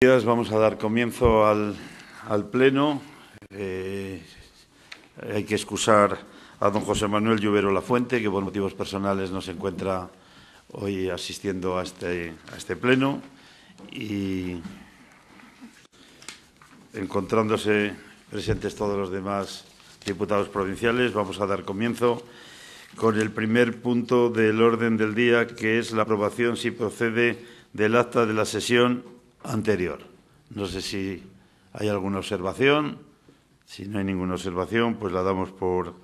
Vamos a dar comienzo al pleno. Hay que excusar a don José Manuel Lluvero Lafuente, que por motivos personales no se encuentra hoy asistiendo a este pleno, y encontrándose presentes todos los demás diputados provinciales, vamos a dar comienzo con el primer punto del orden del día, que es la aprobación, si procede, del acta de la sesión anterior. No sé si hay alguna observación. Si no hay ninguna observación, pues la damos por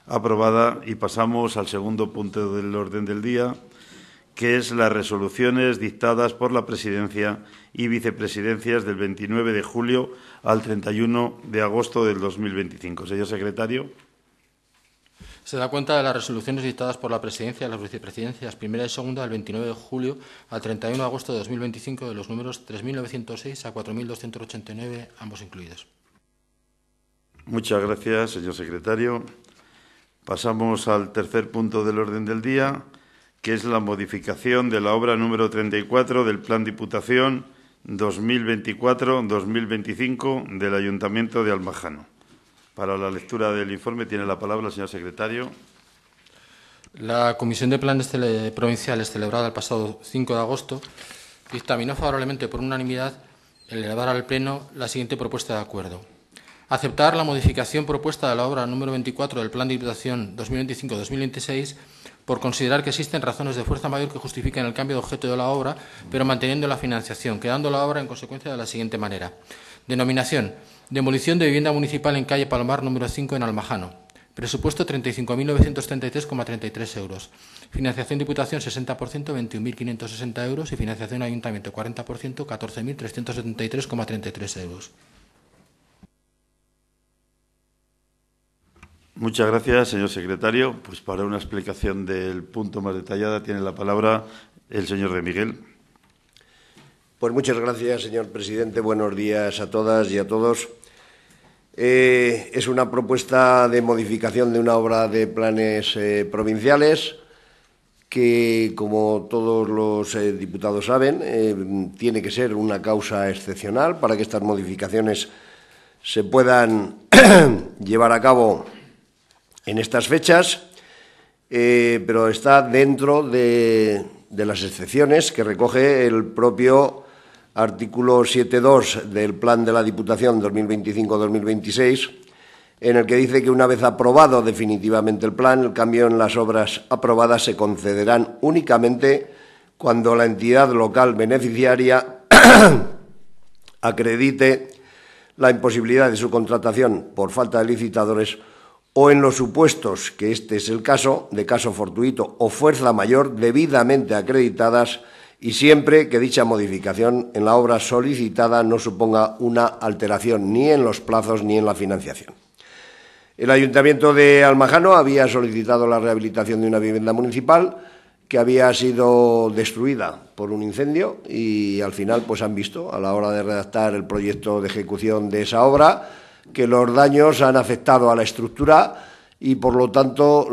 aprobada y pasamos al segundo punto del orden del día, que es las resoluciones dictadas por la Presidencia y Vicepresidencias del 29 de julio al 31 de agosto del 2025. Señor secretario. Se da cuenta de las resoluciones dictadas por la Presidencia y las Vicepresidencias primera y segunda del 29 de julio al 31 de agosto de 2025 de los números 3.906 a 4.289, ambos incluidos. Muchas gracias, señor secretario. Pasamos al tercer punto del orden del día, que es la modificación de la obra número 34 del Plan Diputación 2024-2025 del Ayuntamiento de Almajano. Para la lectura del informe tiene la palabra el señor secretario. La Comisión de Planes Provinciales, celebrada el pasado 5 de agosto, dictaminó favorablemente por unanimidad el elevar al Pleno la siguiente propuesta de acuerdo. Aceptar la modificación propuesta de la obra número 24 del Plan de Diputación 2025-2026 por considerar que existen razones de fuerza mayor que justifiquen el cambio de objeto de la obra, pero manteniendo la financiación, quedando la obra en consecuencia de la siguiente manera. Denominación: demolición de vivienda municipal en calle Palmar número 5 en Almajano. Presupuesto 35.933,33 euros. Financiación Diputación 60%, 21.560 euros y financiación Ayuntamiento 40%, 14.373,33 euros. Muchas gracias, señor secretario. Pues para una explicación del punto más detallada tiene la palabra el señor de Miguel. Pues muchas gracias, señor presidente. Buenos días a todas y a todos. Es una propuesta de modificación de una obra de planes provinciales que, como todos los diputados saben, tiene que ser una causa excepcional para que estas modificaciones se puedan llevar a cabo en estas fechas, pero está dentro de las excepciones que recoge el propio artículo 7.2 del Plan de la Diputación 2025-2026, en el que dice que una vez aprobado definitivamente el plan, el cambio en las obras aprobadas se concederán únicamente cuando la entidad local beneficiaria acredite la imposibilidad de su contratación por falta de licitadores o en los supuestos que este es el caso, de caso fortuito o fuerza mayor debidamente acreditadas, y siempre que dicha modificación en la obra solicitada no suponga una alteración ni en los plazos ni en la financiación. El Ayuntamiento de Almajano había solicitado la rehabilitación de una vivienda municipal que había sido destruida por un incendio y al final pues han visto, a la hora de redactar el proyecto de ejecución de esa obra, que los daños han afectado a la estructura y, por lo tanto,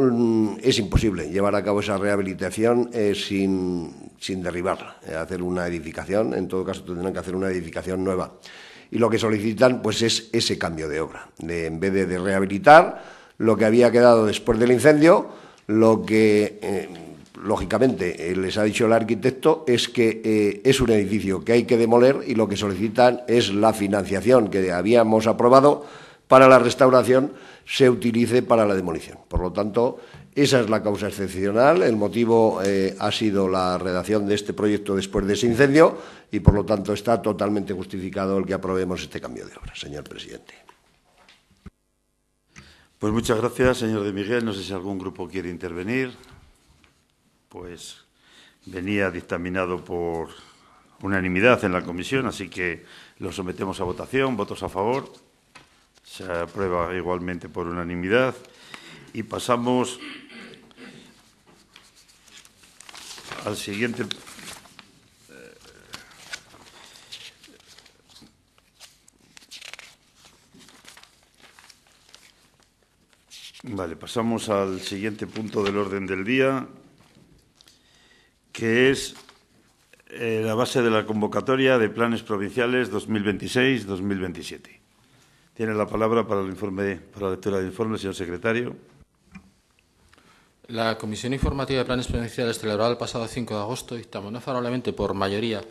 es imposible llevar a cabo esa rehabilitación sin derribarla. Hacer una edificación, en todo caso, tendrán que hacer una edificación nueva. Y lo que solicitan pues es ese cambio de obra. En vez de rehabilitar lo que había quedado después del incendio, lo que, lógicamente, les ha dicho el arquitecto es que es un edificio que hay que demoler y lo que solicitan es la financiación que habíamos aprobado para la restauración se utilice para la demolición. Por lo tanto, esa es la causa excepcional. El motivo ha sido la redacción de este proyecto después de ese incendio y, por lo tanto, está totalmente justificado el que aprobemos este cambio de obra, señor presidente. Pues muchas gracias, señor de Miguel. No sé si algún grupo quiere intervenir. Pues venía dictaminado por unanimidad en la comisión, así que lo sometemos a votación. ¿Votos a favor? Se aprueba igualmente por unanimidad. Y pasamos al siguiente. Vale, pasamos al siguiente punto del orden del día, que es la base de la convocatoria de planes provinciales 2026-2027. Tiene la palabra para la lectura del informe el señor secretario. La Comisión Informativa de Planes Provinciales, celebrada el pasado 5 de agosto, dictaminó favorablemente por mayoría,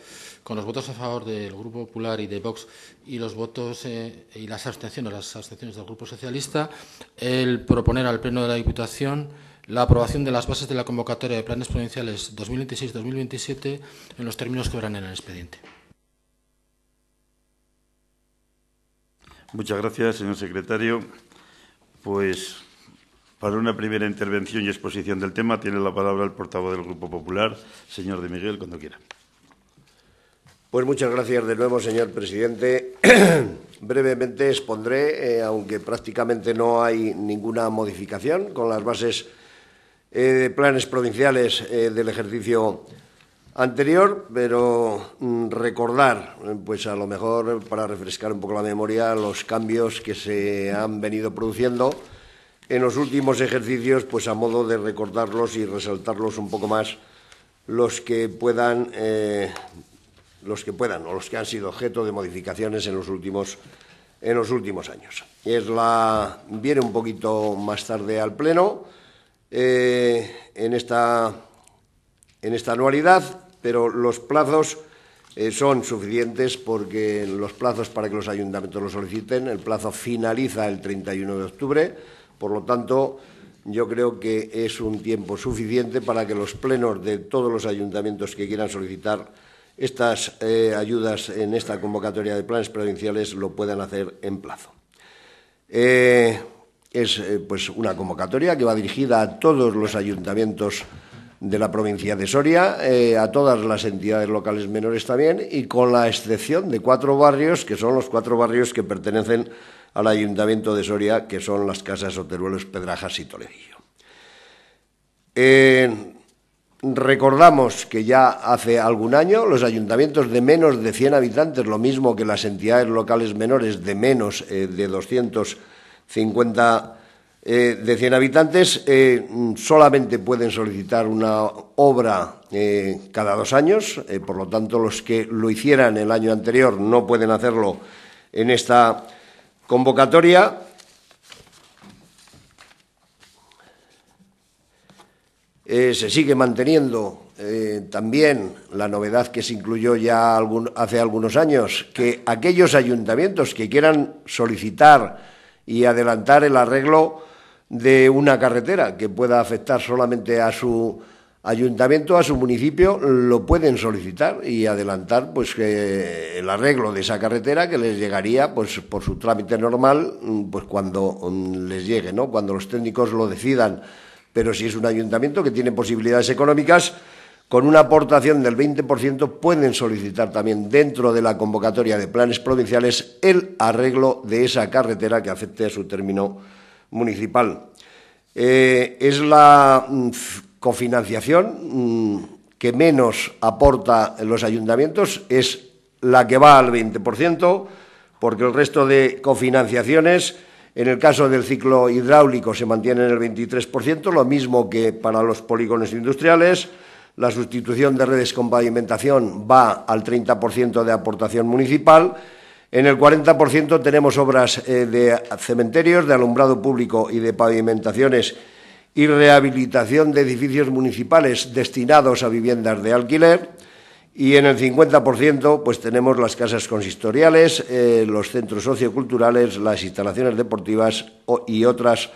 con los votos a favor del Grupo Popular y de Vox y los votos y las abstenciones del Grupo Socialista, el proponer al Pleno de la Diputación la aprobación de las bases de la convocatoria de planes provinciales 2026-2027 en los términos que verán en el expediente. Muchas gracias, señor secretario. Pues, para una primera intervención y exposición del tema, tiene la palabra el portavoz del Grupo Popular, señor de Miguel, cuando quiera. Pues muchas gracias de nuevo, señor presidente. Brevemente expondré, aunque prácticamente no hay ninguna modificación con las bases de planes provinciales del ejercicio anterior, pero recordar, pues a lo mejor para refrescar un poco la memoria, los cambios que se han venido produciendo en los últimos ejercicios, pues a modo de recordarlos y resaltarlos un poco más los que puedan o los que han sido objeto de modificaciones en los últimos años. Viene un poquito más tarde al Pleno en esta anualidad, pero los plazos son suficientes porque los plazos para que los ayuntamientos lo soliciten, el plazo finaliza el 31 de octubre, por lo tanto, yo creo que es un tiempo suficiente para que los plenos de todos los ayuntamientos que quieran solicitar estas ayudas en esta convocatoria de planes provinciales lo puedan hacer en plazo. Es pues una convocatoria que va dirigida a todos los ayuntamientos de la provincia de Soria, a todas las entidades locales menores también, y con la excepción de 4 barrios, que son los 4 barrios que pertenecen al Ayuntamiento de Soria, que son las Casas, Oteruelos, Pedrajas y Toledillo. Recordamos que ya hace algún año los ayuntamientos de menos de 100 habitantes, lo mismo que las entidades locales menores de menos de 250 de 100 habitantes, solamente pueden solicitar una obra cada 2 años, por lo tanto los que lo hicieran el año anterior no pueden hacerlo en esta convocatoria. Se sigue manteniendo también la novedad que se incluyó ya hace algunos años, que aquellos ayuntamientos que quieran solicitar y adelantar el arreglo de una carretera que pueda afectar solamente a su ayuntamiento, a su municipio, lo pueden solicitar y adelantar pues el arreglo de esa carretera que les llegaría pues por su trámite normal pues cuando les llegue, ¿no? Cuando los técnicos lo decidan. Pero si es un ayuntamiento que tiene posibilidades económicas, con una aportación del 20% pueden solicitar también dentro de la convocatoria de planes provinciales el arreglo de esa carretera que afecte a su término municipal. Es la cofinanciación que menos aporta los ayuntamientos, es la que va al 20%, porque el resto de cofinanciaciones, en el caso del ciclo hidráulico, se mantiene en el 23%, lo mismo que para los polígonos industriales. La sustitución de redes con pavimentación va al 30% de aportación municipal. En el 40% tenemos obras de cementerios, de alumbrado público y de pavimentaciones y rehabilitación de edificios municipales destinados a viviendas de alquiler. Y en el 50% pues tenemos las casas consistoriales, los centros socioculturales, las instalaciones deportivas y otras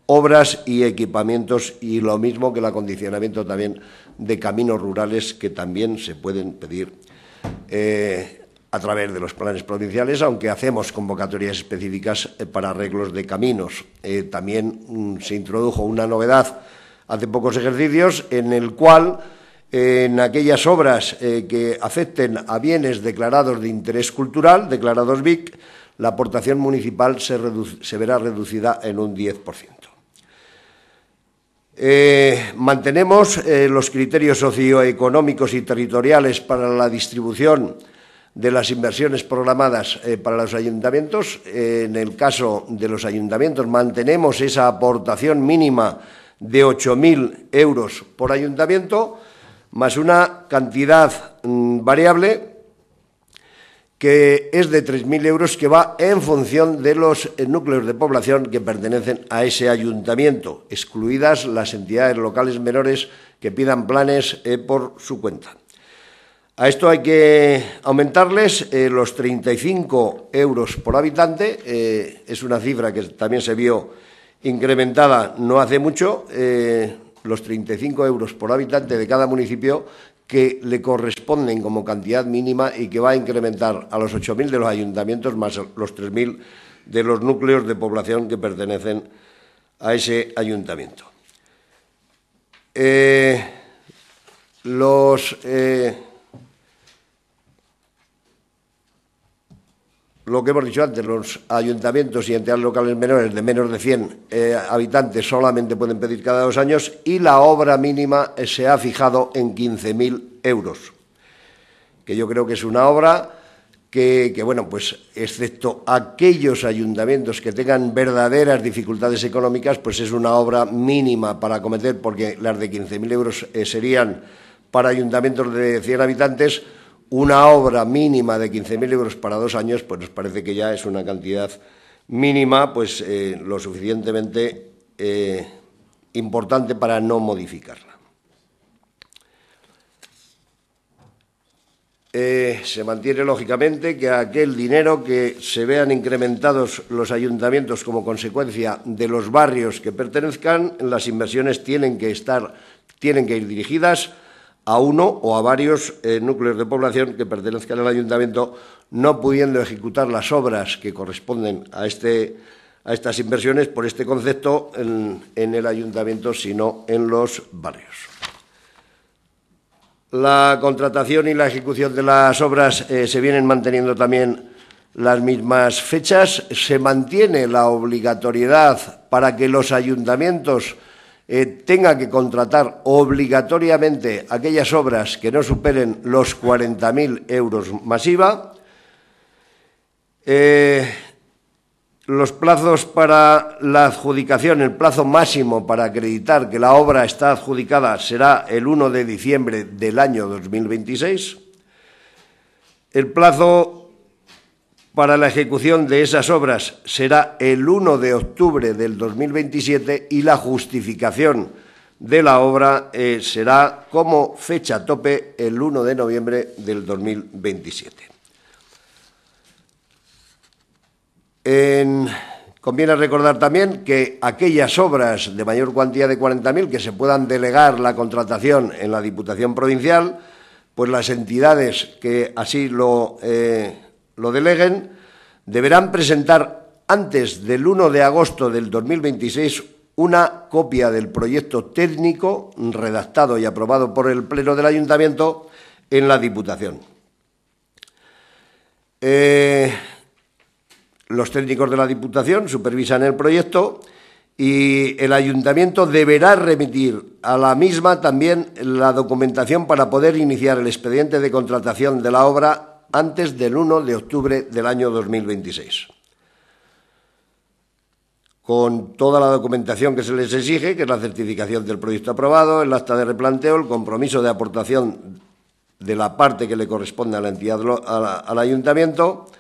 obras y equipamientos, y lo mismo que el acondicionamiento también de caminos rurales que también se pueden pedir a través de los planes provinciales, aunque hacemos convocatorias específicas para arreglos de caminos. También se introdujo una novedad hace pocos ejercicios en el cual en aquellas obras que afecten a bienes declarados de interés cultural, declarados BIC, la aportación municipal se verá reducida en un 10%. Mantenemos los criterios socioeconómicos y territoriales para la distribución de las inversiones programadas para los ayuntamientos. En el caso de los ayuntamientos mantenemos esa aportación mínima de 8.000 euros por ayuntamiento, más una cantidad variable que es de 3.000 euros, que va en función de los núcleos de población que pertenecen a ese ayuntamiento, excluidas las entidades locales menores que pidan planes por su cuenta. A esto hay que aumentarles los 35 euros por habitante. Es una cifra que también se vio incrementada no hace mucho, los 35 euros por habitante de cada municipio, que le corresponden como cantidad mínima y que va a incrementar a los 8.000 de los ayuntamientos más los 3.000 de los núcleos de población que pertenecen a ese ayuntamiento. Lo que hemos dicho antes, los ayuntamientos y entidades locales menores de menos de 100 habitantes solamente pueden pedir cada 2 años, y la obra mínima se ha fijado en 15.000 euros, que yo creo que es una obra que, bueno, pues excepto aquellos ayuntamientos que tengan verdaderas dificultades económicas, pues es una obra mínima para acometer, porque las de 15.000 euros serían para ayuntamientos de 100 habitantes. Una obra mínima de 15.000 euros para 2 años, pues nos parece que ya es una cantidad mínima, pues lo suficientemente importante para no modificarla. Se mantiene, lógicamente, que aquel dinero que se vean incrementados los ayuntamientos como consecuencia de los barrios que pertenezcan, las inversiones tienen que ir dirigidas a uno o a varios núcleos de población que pertenezcan al ayuntamiento, no pudiendo ejecutar las obras que corresponden a estas inversiones por este concepto en el ayuntamiento, sino en los barrios. La contratación y la ejecución de las obras se vienen manteniendo también las mismas fechas. Se mantiene la obligatoriedad para que los ayuntamientos tenga que contratar obligatoriamente aquellas obras que no superen los 40.000 euros más IVA. Los plazos para la adjudicación, el plazo máximo para acreditar que la obra está adjudicada será el 1 de diciembre del año 2026. El plazo para la ejecución de esas obras será el 1 de octubre del 2027 y la justificación de la obra será como fecha tope el 1 de noviembre del 2027. Conviene recordar también que aquellas obras de mayor cuantía de 40.000 que se puedan delegar la contratación en la Diputación Provincial, pues las entidades que así lo deleguen deberán presentar antes del 1 de agosto del 2026 una copia del proyecto técnico redactado y aprobado por el Pleno del Ayuntamiento en la Diputación. Los técnicos de la Diputación supervisan el proyecto y el Ayuntamiento deberá remitir a la misma también la documentación para poder iniciar el expediente de contratación de la obra antes del 1 de octubre del año 2026. Con toda la documentación que se les exige, que es la certificación del proyecto aprobado, el acta de replanteo, el compromiso de aportación de la parte que le corresponde a la entidad, al Ayuntamiento,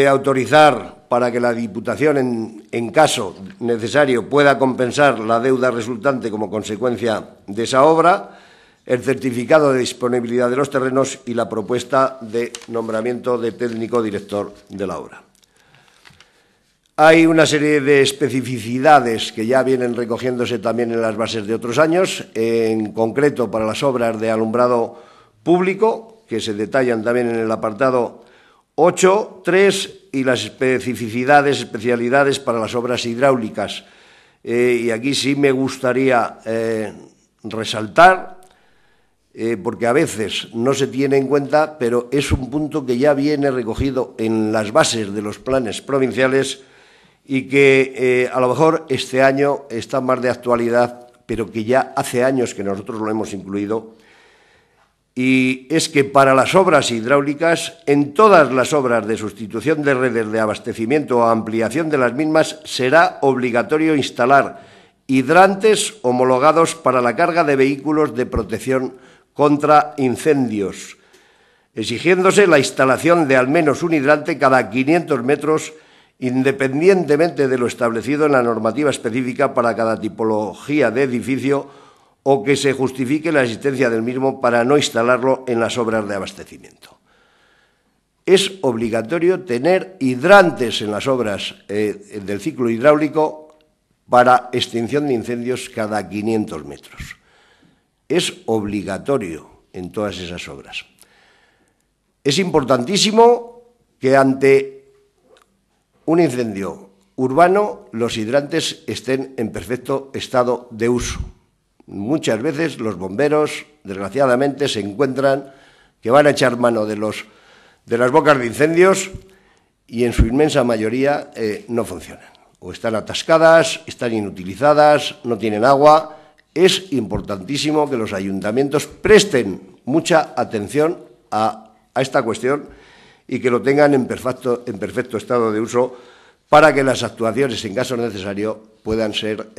autorizar para que la Diputación, en caso necesario, pueda compensar la deuda resultante como consecuencia de esa obra, el certificado de disponibilidad de los terrenos y la propuesta de nombramiento de técnico director de la obra. Hay una serie de especificidades que ya vienen recogiéndose también en las bases de otros años, en concreto para las obras de alumbrado público, que se detallan también en el apartado 8.3, y las especialidades para las obras hidráulicas. Y aquí sí me gustaría resaltar, porque a veces no se tiene en cuenta, pero es un punto que ya viene recogido en las bases de los planes provinciales y que a lo mejor este año está más de actualidad, pero que ya hace años que nosotros lo hemos incluido. Y es que para las obras hidráulicas, en todas las obras de sustitución de redes de abastecimiento o ampliación de las mismas, será obligatorio instalar hidrantes homologados para la carga de vehículos de protección contra incendios, exigiéndose la instalación de al menos un hidrante cada 500 metros, independientemente de lo establecido en la normativa específica para cada tipología de edificio o que se justifique la existencia del mismo para no instalarlo en las obras de abastecimiento. Es obligatorio tener hidrantes en las obras del ciclo hidráulico para extinción de incendios cada 500 metros. Es obligatorio en todas esas obras. Es importantísimo que ante un incendio urbano los hidrantes estén en perfecto estado de uso. Muchas veces los bomberos, desgraciadamente, se encuentran que van a echar mano de las bocas de incendios y en su inmensa mayoría no funcionan. O están atascadas, están inutilizadas, no tienen agua. Es importantísimo que los ayuntamientos presten mucha atención a esta cuestión y que lo tengan en perfecto estado de uso para que las actuaciones, en caso necesario, puedan ser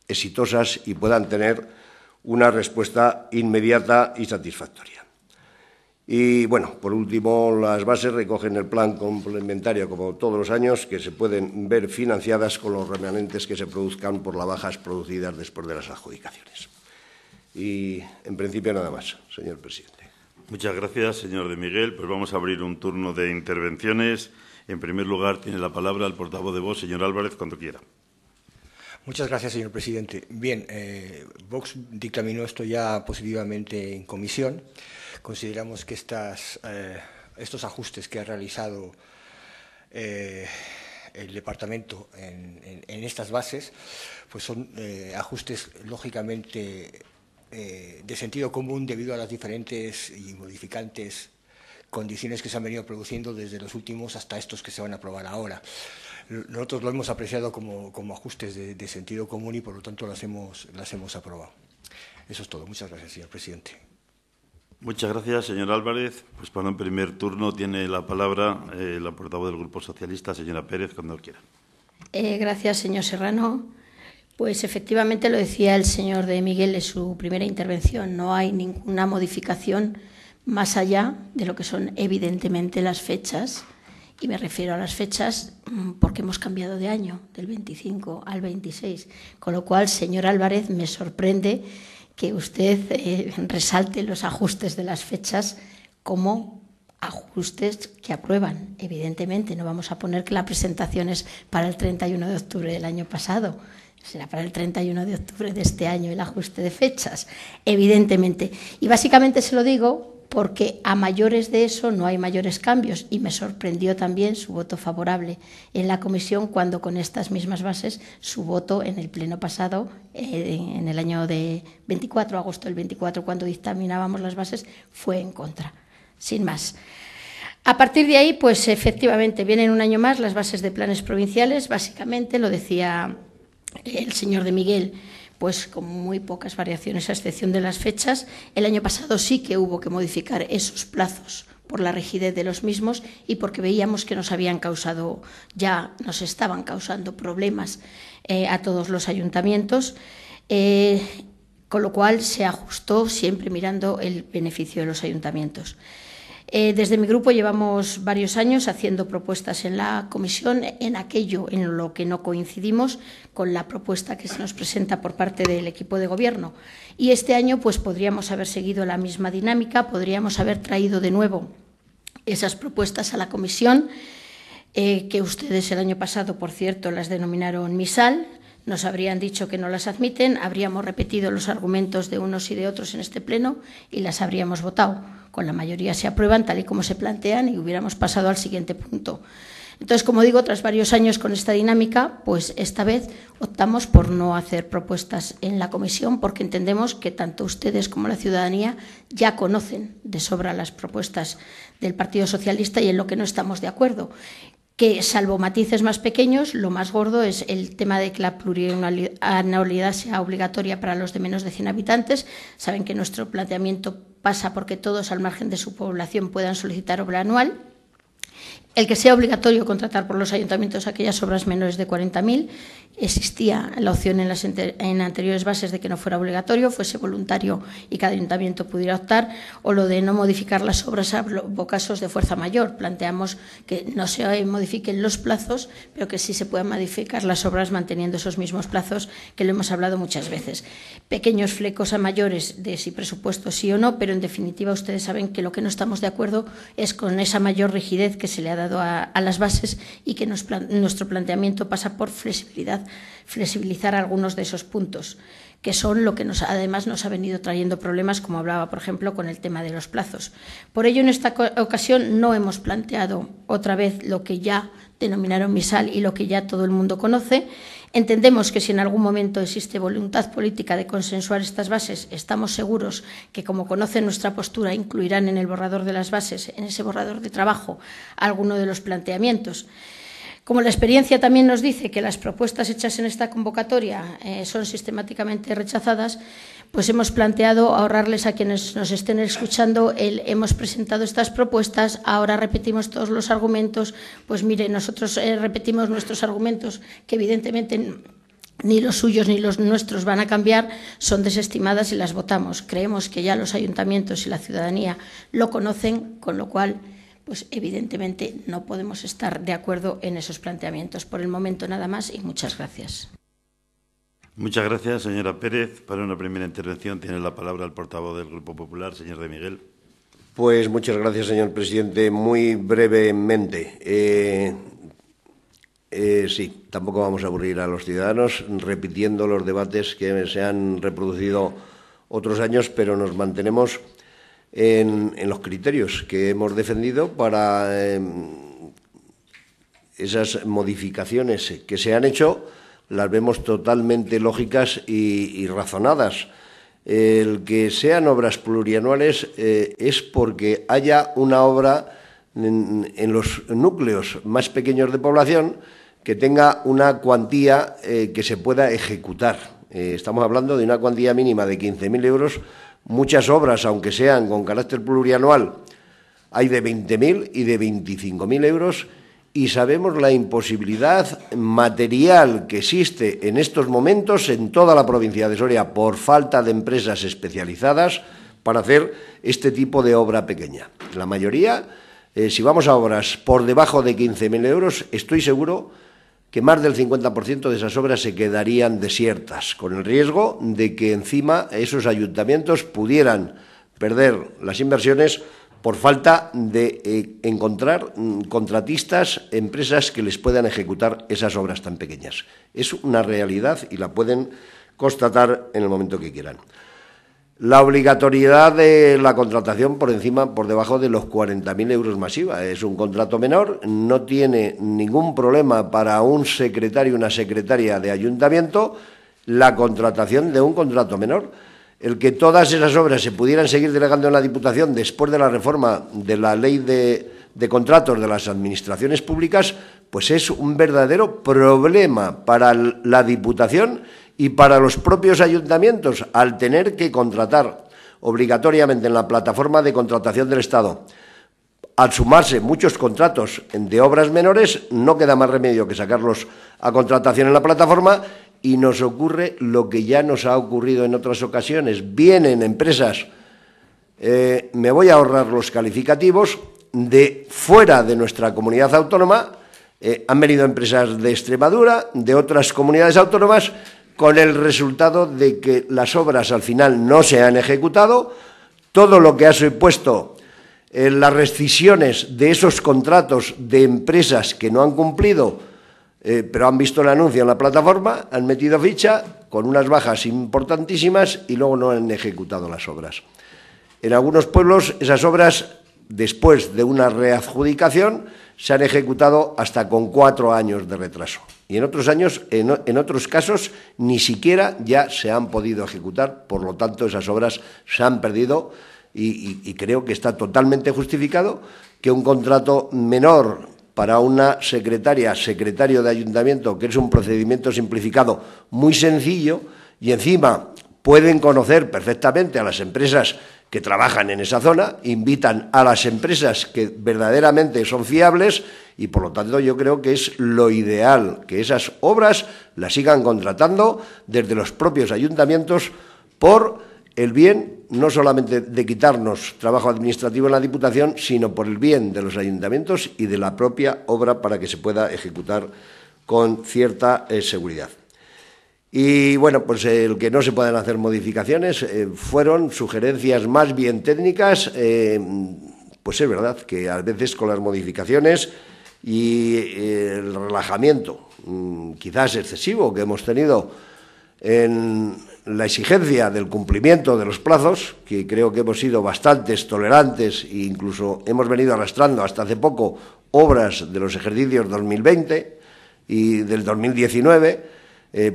exitosas y puedan tener una respuesta inmediata y satisfactoria. Y, bueno, por último, las bases recogen el plan complementario, como todos los años, que se pueden ver financiadas con los remanentes que se produzcan por las bajas producidas después de las adjudicaciones. Y, en principio, nada más, señor presidente. Muchas gracias, señor de Miguel. Pues vamos a abrir un turno de intervenciones. En primer lugar, tiene la palabra el portavoz de Vox, señor Álvarez, cuando quiera. Muchas gracias, señor presidente. Bien, Vox dictaminó esto ya positivamente en comisión. Consideramos que estos ajustes que ha realizado el departamento en estas bases, pues son ajustes lógicamente de sentido común debido a las diferentes y modificantes condiciones que se han venido produciendo desde los últimos hasta estos que se van a aprobar ahora. Nosotros lo hemos apreciado como ajustes de sentido común y por lo tanto las hemos aprobado. Eso es todo. Muchas gracias, señor presidente. Muchas gracias, señor Álvarez. Pues para un primer turno tiene la palabra la portavoz del Grupo Socialista, señora Pérez, cuando quiera. Gracias, señor Serrano. Pues efectivamente lo decía el señor de Miguel en su primera intervención. No hay ninguna modificación más allá de lo que son evidentemente las fechas. Y me refiero a las fechas porque hemos cambiado de año, del 25 al 26. Con lo cual, señor Álvarez, me sorprende que usted resalte los ajustes de las fechas como ajustes que aprueban. Evidentemente, no vamos a poner que la presentación es para el 31 de octubre del año pasado. Será para el 31 de octubre de este año el ajuste de fechas, evidentemente. Y básicamente se lo digo porque a mayores de eso no hay mayores cambios y me sorprendió también su voto favorable en la comisión cuando con estas mismas bases su voto en el pleno pasado, en el año de 24, agosto del 24, cuando dictaminábamos las bases, fue en contra, sin más. A partir de ahí, pues efectivamente vienen un año más las bases de planes provinciales, básicamente, lo decía el señor de Miguel, pues con muy pocas variaciones a excepción de las fechas. El año pasado sí que hubo que modificar esos plazos por la rigidez de los mismos y porque veíamos que nos estaban causando problemas a todos los ayuntamientos, con lo cual se ajustó siempre mirando el beneficio de los ayuntamientos. Desde mi grupo llevamos varios años haciendo propuestas en la comisión en aquello en lo que no coincidimos con la propuesta que se nos presenta por parte del equipo de gobierno. Y este año pues podríamos haber seguido la misma dinámica, podríamos haber traído de nuevo esas propuestas a la comisión, que ustedes el año pasado, por cierto, las denominaron misal. Nos habrían dicho que no las admiten, habríamos repetido los argumentos de unos y de otros en este pleno y las habríamos votado. Con la mayoría se aprueban tal y como se plantean y hubiéramos pasado al siguiente punto. Entonces, como digo, tras varios años con esta dinámica, pues esta vez optamos por no hacer propuestas en la comisión porque entendemos que tanto ustedes como la ciudadanía ya conocen de sobra las propuestas del Partido Socialista y en lo que no estamos de acuerdo. Que, salvo matices más pequeños, lo más gordo es el tema de que la plurianualidad sea obligatoria para los de menos de 100 habitantes. Saben que nuestro planteamiento pasa porque todos, al margen de su población, puedan solicitar obra anual. El que sea obligatorio contratar por los ayuntamientos aquellas obras menores de 40.000, existía la opción en anteriores bases de que no fuera obligatorio, fuese voluntario y cada ayuntamiento pudiera optar, o lo de no modificar las obras a casos de fuerza mayor. Planteamos que no se modifiquen los plazos, pero que sí se puedan modificar las obras manteniendo esos mismos plazos, que lo hemos hablado muchas veces. Pequeños flecos a mayores de si presupuesto sí o no, pero en definitiva ustedes saben que lo que no estamos de acuerdo es con esa mayor rigidez que se le ha dado a las bases y que nuestro planteamiento pasa por flexibilizar algunos de esos puntos, que son lo que además nos ha venido trayendo problemas, como hablaba, por ejemplo, con el tema de los plazos. Por ello, en esta ocasión no hemos planteado otra vez lo que ya denominaron MISAL y lo que ya todo el mundo conoce. Entendemos que si en algún momento existe voluntad política de consensuar estas bases, estamos seguros que, como conocen nuestra postura, incluirán en el borrador de las bases, en ese borrador de trabajo, alguno de los planteamientos. Como la experiencia también nos dice que las propuestas hechas en esta convocatoria son sistemáticamente rechazadas, pues hemos planteado ahorrarles a quienes nos estén escuchando hemos presentado estas propuestas, ahora repetimos todos los argumentos. Pues mire, nosotros repetimos nuestros argumentos, que evidentemente ni los suyos ni los nuestros van a cambiar, son desestimadas y las votamos. Creemos que ya los ayuntamientos y la ciudadanía lo conocen, con lo cual, pues evidentemente no podemos estar de acuerdo en esos planteamientos. Por el momento nada más y muchas gracias. Muchas gracias, señora Pérez. Para una primera intervención tiene la palabra el portavoz del Grupo Popular, señor de Miguel. Pues muchas gracias, señor presidente. Muy brevemente. Sí, tampoco vamos a aburrir a los ciudadanos repitiendo los debates que se han reproducido otros años, pero nos mantenemos en los criterios que hemos defendido para esas modificaciones que se han hecho. Las vemos totalmente lógicas y razonadas. El que sean obras plurianuales es porque haya una obra en los núcleos más pequeños de población que tenga una cuantía que se pueda ejecutar. Estamos hablando de una cuantía mínima de 15.000 euros. Muchas obras, aunque sean con carácter plurianual, hay de 20.000 y de 25.000 euros, y sabemos la imposibilidad material que existe en estos momentos en toda la provincia de Soria por falta de empresas especializadas para hacer este tipo de obra pequeña. La mayoría, si vamos a obras por debajo de 15.000 euros, estoy seguro que más del 50% de esas obras se quedarían desiertas, con el riesgo de que encima esos ayuntamientos pudieran perder las inversiones por falta de encontrar contratistas, empresas que les puedan ejecutar esas obras tan pequeñas. Es una realidad y la pueden constatar en el momento que quieran. La obligatoriedad de la contratación por debajo de los 40.000 euros masiva. Es un contrato menor, no tiene ningún problema para un secretario o una secretaria de ayuntamiento la contratación de un contrato menor. El que todas esas obras se pudieran seguir delegando en la Diputación después de la reforma de la ley de contratos de las administraciones públicas, pues es un verdadero problema para la Diputación y para los propios ayuntamientos, al tener que contratar obligatoriamente en la plataforma de contratación del Estado. Al sumarse muchos contratos de obras menores, no queda más remedio que sacarlos a contratación en la plataforma, y nos ocurre lo que ya nos ha ocurrido en otras ocasiones. Vienen empresas, me voy a ahorrar los calificativos, de fuera de nuestra comunidad autónoma, han venido empresas de Extremadura, de otras comunidades autónomas, con el resultado de que las obras al final no se han ejecutado. Todo lo que ha supuesto las rescisiones de esos contratos de empresas que no han cumplido, pero han visto el anuncio en la plataforma, han metido ficha con unas bajas importantísimas y luego no han ejecutado las obras. En algunos pueblos esas obras, después de una readjudicación, se han ejecutado hasta con 4 años de retraso. Y en otros casos, ni siquiera ya se han podido ejecutar. Por lo tanto, esas obras se han perdido y creo que está totalmente justificado que un contrato menor para una secretario de ayuntamiento, que es un procedimiento simplificado muy sencillo, y encima pueden conocer perfectamente a las empresas que trabajan en esa zona, invitan a las empresas que verdaderamente son fiables y, por lo tanto, yo creo que es lo ideal que esas obras las sigan contratando desde los propios ayuntamientos por el bien no solamente de quitarnos trabajo administrativo en la Diputación, sino por el bien de los ayuntamientos y de la propia obra para que se pueda ejecutar con cierta seguridad. Y, bueno, pues el que no se puedan hacer modificaciones fueron sugerencias más bien técnicas. Pues es verdad que a veces con las modificaciones y el relajamiento quizás excesivo que hemos tenido en la exigencia del cumplimiento de los plazos, que creo que hemos sido bastantes tolerantes e incluso hemos venido arrastrando hasta hace poco obras de los ejercicios 2020 y del 2019,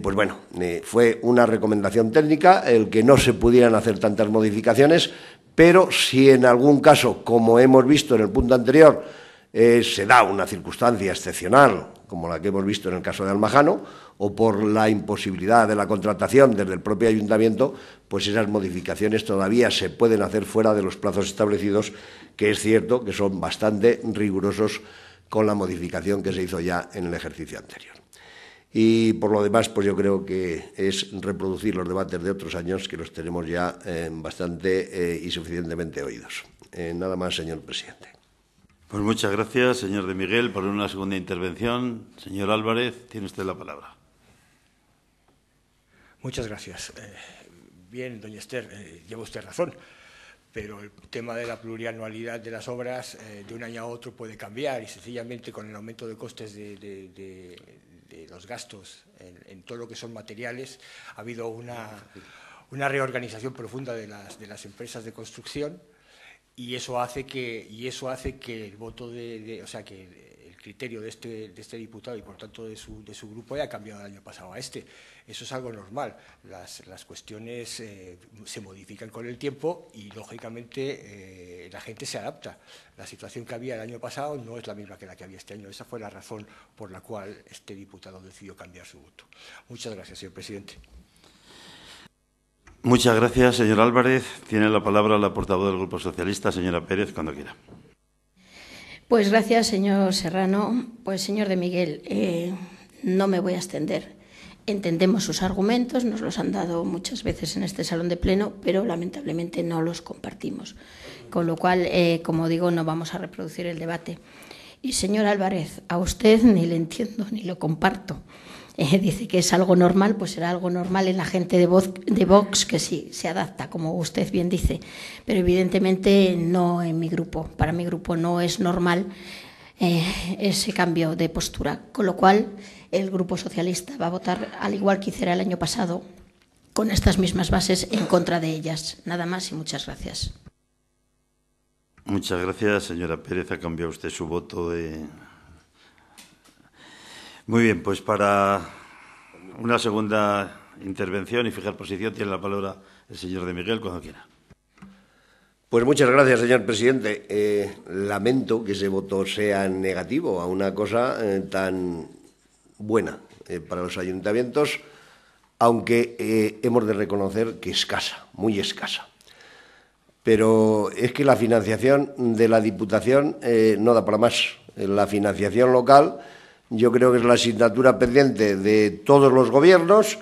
pues bueno, fue una recomendación técnica el que no se pudieran hacer tantas modificaciones, pero si en algún caso, como hemos visto en el punto anterior, se da una circunstancia excepcional, como la que hemos visto en el caso de Almajano, o por la imposibilidad de la contratación desde el propio ayuntamiento, pues esas modificaciones todavía se pueden hacer fuera de los plazos establecidos, que es cierto que son bastante rigurosos con la modificación que se hizo ya en el ejercicio anterior. Y por lo demás, pues yo creo que es reproducir los debates de otros años que los tenemos ya bastante y suficientemente oídos. Nada más, señor presidente. Pues muchas gracias, señor de Miguel, por una segunda intervención. Señor Álvarez, tiene usted la palabra. Muchas gracias. Bien, doña Esther, lleva usted razón, pero el tema de la plurianualidad de las obras de un año a otro puede cambiar y sencillamente con el aumento de costes de los gastos en todo lo que son materiales ha habido una reorganización profunda de las empresas de construcción y eso hace que el voto o sea, que el criterio de este diputado y por tanto de su grupo haya cambiado del año pasado a este. Eso es algo normal. Las cuestiones se modifican con el tiempo y, lógicamente, la gente se adapta. La situación que había el año pasado no es la misma que la que había este año. Esa fue la razón por la cual este diputado decidió cambiar su voto. Muchas gracias, señor presidente. Muchas gracias, señor Álvarez. Tiene la palabra la portavoz del Grupo Socialista, señora Pérez, cuando quiera. Pues gracias, señor Serrano. Pues, señor de Miguel, no me voy a extender. Entendemos sus argumentos, nos los han dado muchas veces en este salón de pleno, pero lamentablemente no los compartimos. Con lo cual, como digo, no vamos a reproducir el debate. Y, señor Álvarez, a usted ni le entiendo ni lo comparto. Dice que es algo normal, pues será algo normal en la gente de Vox que sí se adapta, como usted bien dice, pero evidentemente no en mi grupo. Para mi grupo no es normal ese cambio de postura, con lo cual el Grupo Socialista va a votar, al igual que hiciera el año pasado, con estas mismas bases, en contra de ellas. Nada más y muchas gracias. Muchas gracias, señora Pérez. Ha cambiado usted su voto de... Muy bien, pues para una segunda intervención y fijar posición tiene la palabra el señor de Miguel cuando quiera. Pues muchas gracias, señor presidente. Lamento que ese voto sea negativo a una cosa tan buena para los ayuntamientos, aunque hemos de reconocer que escasa, muy escasa. Pero es que la financiación de la Diputación no da para más. La financiación local yo creo que es la asignatura pendiente de todos los gobiernos.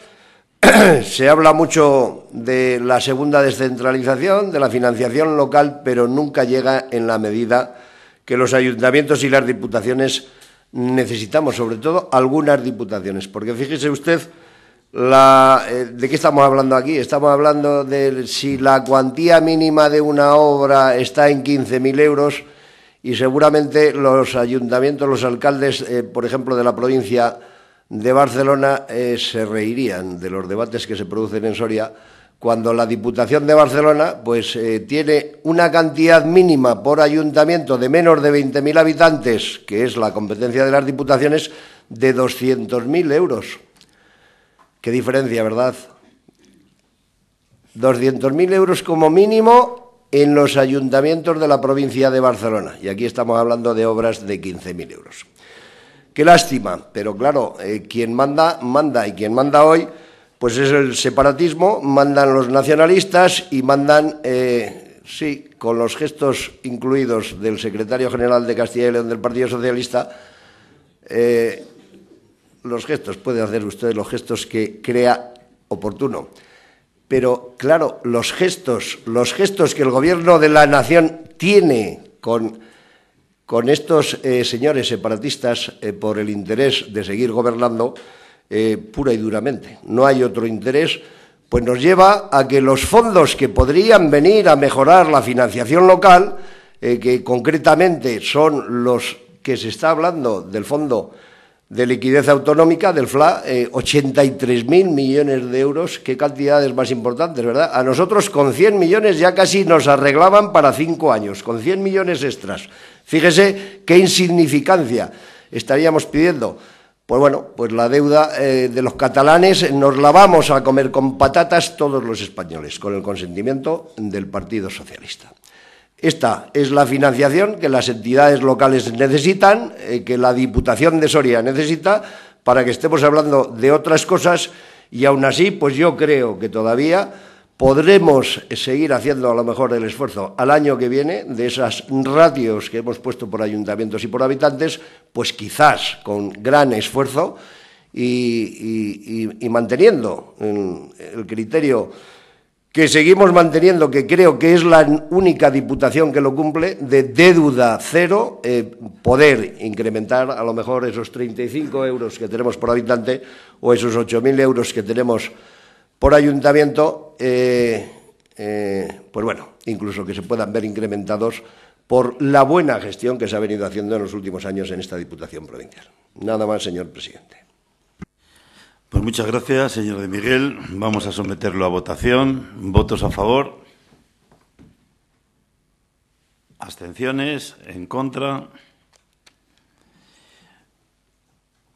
Se habla mucho de la segunda descentralización, de la financiación local, pero nunca llega en la medida que los ayuntamientos y las diputaciones necesitamos, sobre todo algunas diputaciones. Porque fíjese usted, ¿de qué estamos hablando aquí? Estamos hablando de si la cuantía mínima de una obra está en 15.000 euros y seguramente los ayuntamientos, los alcaldes, por ejemplo, de la provincia de Barcelona, se reirían de los debates que se producen en Soria cuando la Diputación de Barcelona pues tiene una cantidad mínima por ayuntamiento de menos de 20.000 habitantes, que es la competencia de las diputaciones, de 200.000 euros. Qué diferencia, ¿verdad? 200.000 euros como mínimo en los ayuntamientos de la provincia de Barcelona. Y aquí estamos hablando de obras de 15.000 euros. Qué lástima, pero claro, quien manda, manda, y quien manda hoy, pues es el separatismo, mandan los nacionalistas y mandan Sí, con los gestos incluidos del secretario general de Castilla y León del Partido Socialista, los gestos, puede hacer usted los gestos que crea oportuno. Pero, claro, los gestos que el Gobierno de la Nación tiene con estos señores separatistas por el interés de seguir gobernando, pura y duramente. No hay otro interés, pues nos lleva a que los fondos que podrían venir a mejorar la financiación local, que concretamente son los que se está hablando del Fondo de Liquidez Autonómica, del FLA, 83.000 millones de euros, qué cantidades más importantes, ¿verdad? A nosotros con 100 millones ya casi nos arreglaban para 5 años, con 100 millones extras. Fíjese qué insignificancia estaríamos pidiendo. Pues bueno, pues la deuda de los catalanes nos la vamos a comer con patatas todos los españoles, con el consentimiento del Partido Socialista. Esta es la financiación que las entidades locales necesitan, que la Diputación de Soria necesita, para que estemos hablando de otras cosas, y aún así, pues yo creo que todavía podremos seguir haciendo a lo mejor el esfuerzo al año que viene de esas ratios que hemos puesto por ayuntamientos y por habitantes, pues quizás con gran esfuerzo y manteniendo el criterio que seguimos manteniendo, que creo que es la única diputación que lo cumple, de deuda cero, poder incrementar a lo mejor esos 35 euros que tenemos por habitante o esos 8.000 euros que tenemos por ayuntamiento, pues bueno, incluso que se puedan ver incrementados por la buena gestión que se ha venido haciendo en los últimos años en esta Diputación Provincial. Nada más, señor presidente. Pues muchas gracias, señor de Miguel. Vamos a someterlo a votación. ¿Votos a favor? ¿Abstenciones? ¿En contra?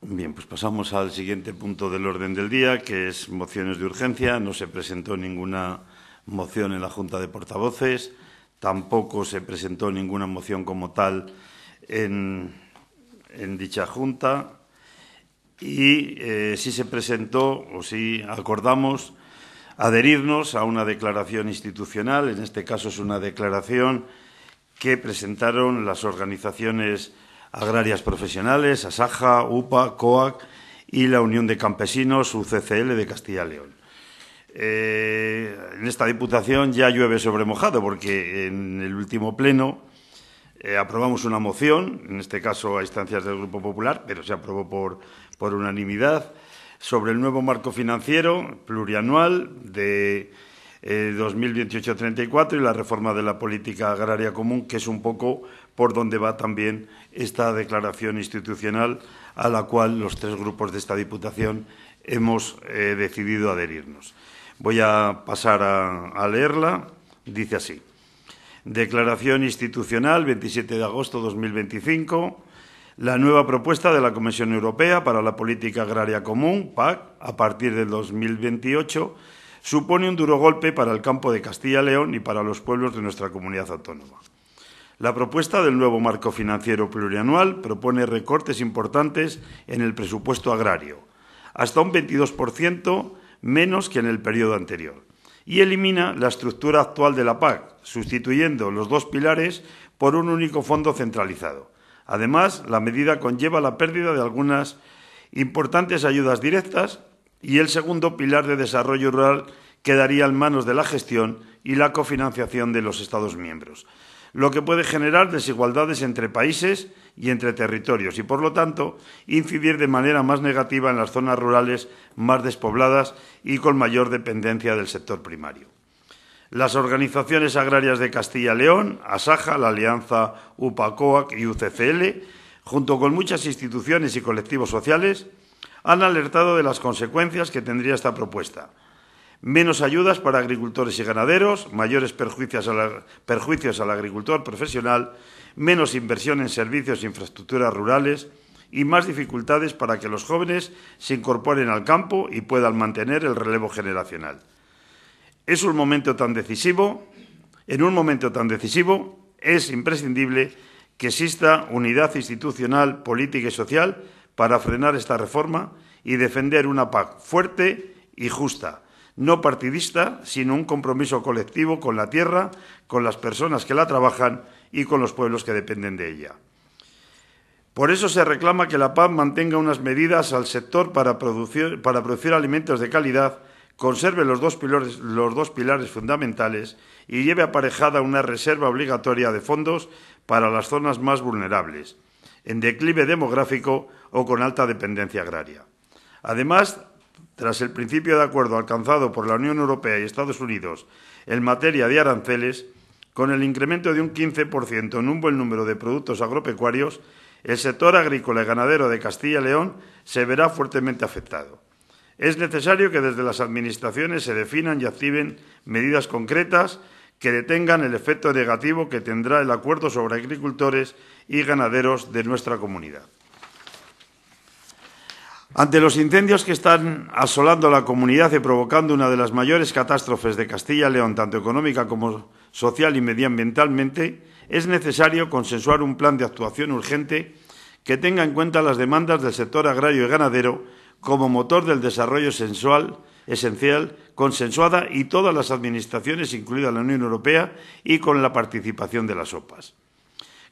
Bien, pues pasamos al siguiente punto del orden del día, que es mociones de urgencia. No se presentó ninguna moción en la Junta de Portavoces, tampoco se presentó ninguna moción como tal en dicha Junta. Y sí se presentó, o sí acordamos, adherirnos a una declaración institucional. En este caso es una declaración que presentaron las organizaciones agrarias profesionales, ASAJA, UPA, COAC y la Unión de Campesinos, UCCL, de Castilla y León. En esta Diputación ya llueve sobre mojado, porque en el último pleno aprobamos una moción, en este caso a instancias del Grupo Popular, pero se aprobó por unanimidad, sobre el nuevo marco financiero plurianual de 2028-34 y la reforma de la política agraria común, que es un poco por donde va también esta declaración institucional a la cual los 3 grupos de esta Diputación hemos decidido adherirnos. Voy a pasar a leerla. Dice así. Declaración institucional, 27 de agosto de 2025. La nueva propuesta de la Comisión Europea para la Política Agraria Común, PAC, a partir del 2028, supone un duro golpe para el campo de Castilla y León y para los pueblos de nuestra comunidad autónoma. La propuesta del nuevo marco financiero plurianual propone recortes importantes en el presupuesto agrario, hasta un 22% menos que en el periodo anterior, y elimina la estructura actual de la PAC, sustituyendo los 2 pilares por un único fondo centralizado. Además, la medida conlleva la pérdida de algunas importantes ayudas directas y el segundo pilar de desarrollo rural quedaría en manos de la gestión y la cofinanciación de los Estados miembros, lo que puede generar desigualdades entre países y entre territorios y, por lo tanto, incidir de manera más negativa en las zonas rurales más despobladas y con mayor dependencia del sector primario. Las organizaciones agrarias de Castilla y León, ASAJA, la Alianza UPA-COAC y UCCL, junto con muchas instituciones y colectivos sociales, han alertado de las consecuencias que tendría esta propuesta. Menos ayudas para agricultores y ganaderos, mayores perjuicios al agricultor profesional, menos inversión en servicios e infraestructuras rurales y más dificultades para que los jóvenes se incorporen al campo y puedan mantener el relevo generacional. En un momento tan decisivo, es imprescindible que exista unidad institucional, política y social para frenar esta reforma y defender una PAC fuerte y justa, no partidista, sino un compromiso colectivo con la tierra, con las personas que la trabajan y con los pueblos que dependen de ella. Por eso se reclama que la PAC mantenga unas medidas al sector para producir alimentos de calidad, conserve los dos pilares fundamentales y lleve aparejada una reserva obligatoria de fondos para las zonas más vulnerables, en declive demográfico o con alta dependencia agraria. Además, tras el principio de acuerdo alcanzado por la Unión Europea y Estados Unidos en materia de aranceles, con el incremento de un 15% en un buen número de productos agropecuarios, el sector agrícola y ganadero de Castilla y León se verá fuertemente afectado. Es necesario que desde las administraciones se definan y activen medidas concretas que detengan el efecto negativo que tendrá el acuerdo sobre agricultores y ganaderos de nuestra comunidad. Ante los incendios que están asolando la comunidad y provocando una de las mayores catástrofes de Castilla y León, tanto económica como social y medioambientalmente, es necesario consensuar un plan de actuación urgente que tenga en cuenta las demandas del sector agrario y ganadero como motor del desarrollo esencial, consensuada y todas las administraciones, incluida la Unión Europea, y con la participación de las OPAs.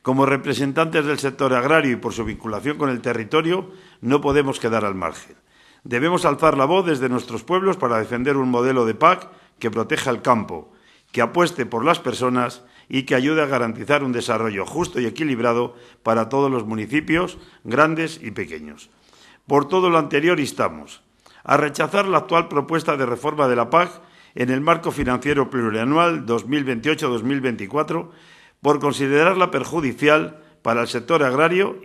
Como representantes del sector agrario y por su vinculación con el territorio, no podemos quedar al margen. Debemos alzar la voz desde nuestros pueblos para defender un modelo de PAC que proteja el campo, que apueste por las personas y que ayude a garantizar un desarrollo justo y equilibrado para todos los municipios, grandes y pequeños. Por todo lo anterior, instamos a rechazar la actual propuesta de reforma de la PAC en el marco financiero plurianual 2028-2024 por considerarla perjudicial para el sector agrario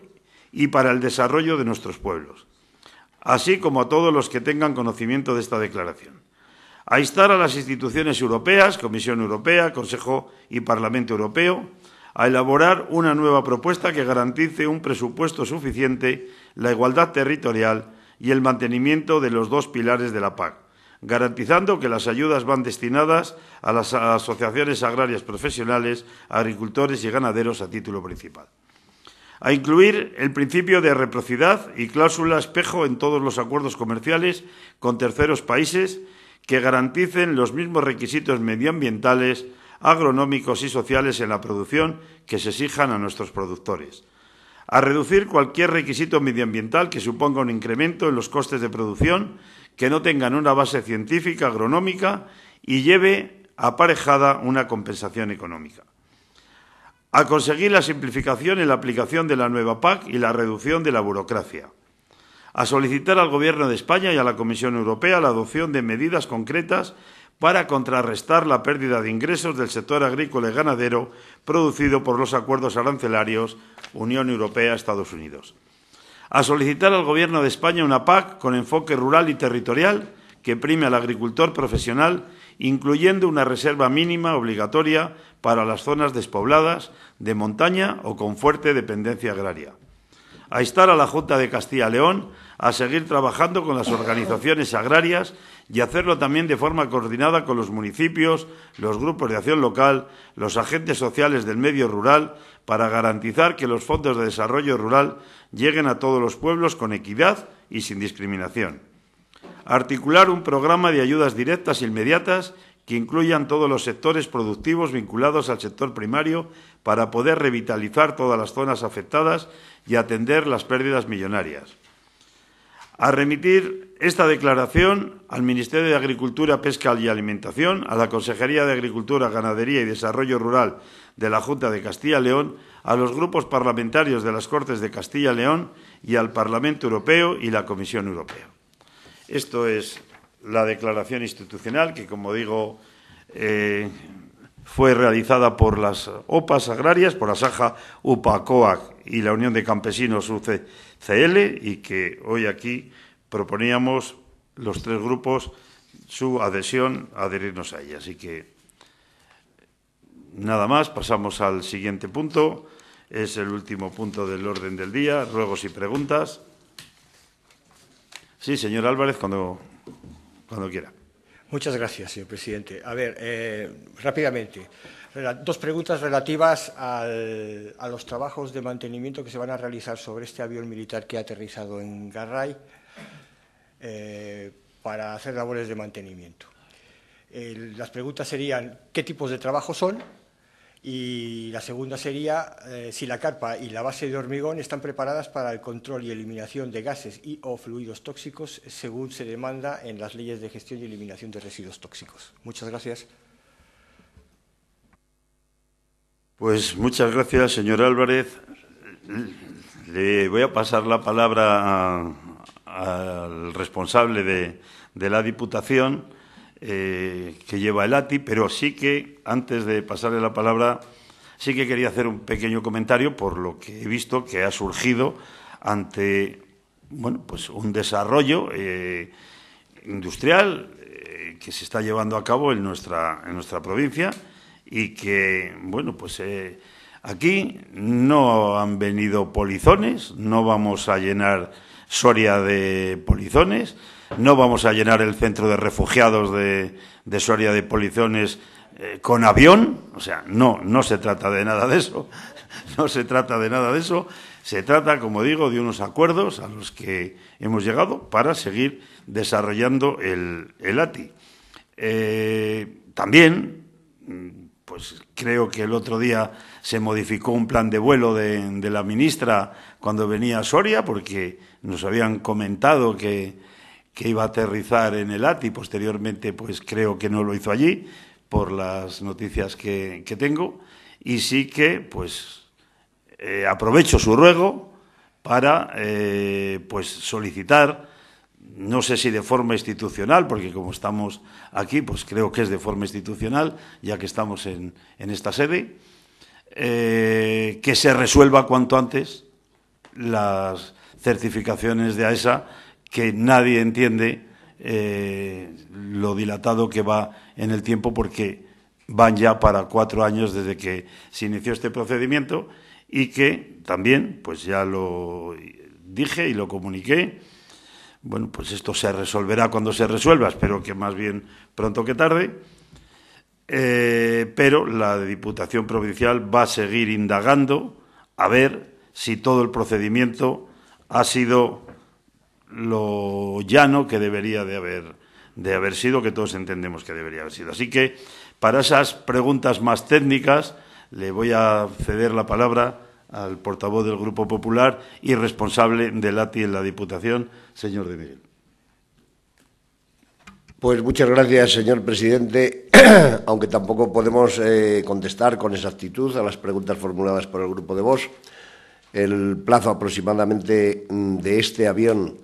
y para el desarrollo de nuestros pueblos, así como a todos los que tengan conocimiento de esta declaración. A instar a las instituciones europeas, Comisión Europea, Consejo y Parlamento Europeo, a elaborar una nueva propuesta que garantice un presupuesto suficiente, la igualdad territorial y el mantenimiento de los dos pilares de la PAC, garantizando que las ayudas van destinadas a las asociaciones agrarias profesionales, agricultores y ganaderos a título principal. A incluir el principio de reciprocidad y cláusula espejo en todos los acuerdos comerciales con terceros países que garanticen los mismos requisitos medioambientales, agronómicos y sociales en la producción que se exijan a nuestros productores. A reducir cualquier requisito medioambiental que suponga un incremento en los costes de producción que no tengan una base científica, agronómica y lleve aparejada una compensación económica. A conseguir la simplificación en la aplicación de la nueva PAC y la reducción de la burocracia. A solicitar al Gobierno de España y a la Comisión Europea la adopción de medidas concretas para contrarrestar la pérdida de ingresos del sector agrícola y ganadero producido por los acuerdos arancelarios Unión Europea-Estados Unidos. A solicitar al Gobierno de España una PAC con enfoque rural y territorial que prime al agricultor profesional, incluyendo una reserva mínima obligatoria para las zonas despobladas, de montaña o con fuerte dependencia agraria. A instar a la Junta de Castilla y León a seguir trabajando con las organizaciones agrarias y hacerlo también de forma coordinada con los municipios, los grupos de acción local, los agentes sociales del medio rural, para garantizar que los fondos de desarrollo rural lleguen a todos los pueblos con equidad y sin discriminación. Articular un programa de ayudas directas e inmediatas que incluyan todos los sectores productivos vinculados al sector primario para poder revitalizar todas las zonas afectadas y atender las pérdidas millonarias. A remitir esta declaración al Ministerio de Agricultura, Pesca y Alimentación, a la Consejería de Agricultura, Ganadería y Desarrollo Rural de la Junta de Castilla y León, a los grupos parlamentarios de las Cortes de Castilla y León y al Parlamento Europeo y la Comisión Europea. Esto es la declaración institucional que, como digo, fue realizada por las OPAs agrarias, por Asaja, UPA, COAG y la Unión de Campesinos UCCL, y que hoy aquí proponíamos los tres grupos su adhesión, adherirnos a ella. Así que nada más, pasamos al siguiente punto. Es el último punto del orden del día, ruegos y preguntas. Sí, señor Álvarez, cuando quiera. Muchas gracias, señor presidente. A ver, rápidamente, dos preguntas relativas a los trabajos de mantenimiento que se van a realizar sobre este avión militar que ha aterrizado en Garray para hacer labores de mantenimiento. Las preguntas serían ¿qué tipos de trabajo son? Y la segunda sería si la carpa y la base de hormigón están preparadas para el control y eliminación de gases y o fluidos tóxicos según se demanda en las leyes de gestión y eliminación de residuos tóxicos. Muchas gracias. Pues muchas gracias, señor Álvarez. Le voy a pasar la palabra al responsable de la Diputación que lleva el ATI, pero sí que, antes de pasarle la palabra, sí que quería hacer un pequeño comentario por lo que he visto que ha surgido ante pues un desarrollo industrial que se está llevando a cabo en nuestra provincia y que, pues aquí no han venido polizones, no vamos a llenar Soria de polizones, no vamos a llenar el centro de refugiados de Soria de polizones con avión, o sea, no se trata de nada de eso, no se trata de nada de eso, se trata, como digo, de unos acuerdos a los que hemos llegado para seguir desarrollando el ATI. También, pues creo que el otro día se modificó un plan de vuelo de la ministra cuando venía a Soria, porque nos habían comentado que iba a aterrizar en el ATI, posteriormente pues creo que no lo hizo allí, por las noticias que tengo, y sí que pues aprovecho su ruego para pues solicitar, no sé si de forma institucional, porque como estamos aquí, pues creo que es de forma institucional, ya que estamos en esta sede, que se resuelva cuanto antes las certificaciones de AESA, que nadie entiende lo dilatado que va en el tiempo, porque van ya para 4 años desde que se inició este procedimiento y que también, pues ya lo dije y lo comuniqué, pues esto se resolverá cuando se resuelva, espero que más bien pronto que tarde, pero la Diputación Provincial va a seguir indagando a ver si todo el procedimiento ha sido lo llano que debería de haber sido, que todos entendemos que debería haber sido. Así que, para esas preguntas más técnicas, le voy a ceder la palabra al portavoz del Grupo Popular y responsable del ATI en la Diputación, señor de Miguel. Pues muchas gracias, señor presidente. Aunque tampoco podemos contestar con exactitud a las preguntas formuladas por el Grupo de Vox, el plazo aproximadamente de este avión,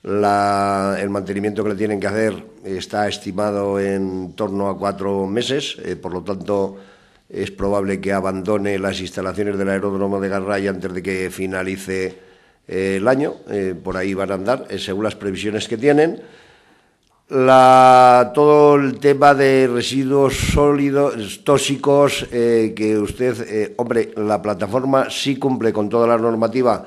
el mantenimiento que le tienen que hacer está estimado en torno a 4 meses, por lo tanto es probable que abandone las instalaciones del aeródromo de Garray antes de que finalice el año. Por ahí van a andar, según las previsiones que tienen. Todo el tema de residuos sólidos, tóxicos, que usted, la plataforma sí cumple con toda la normativa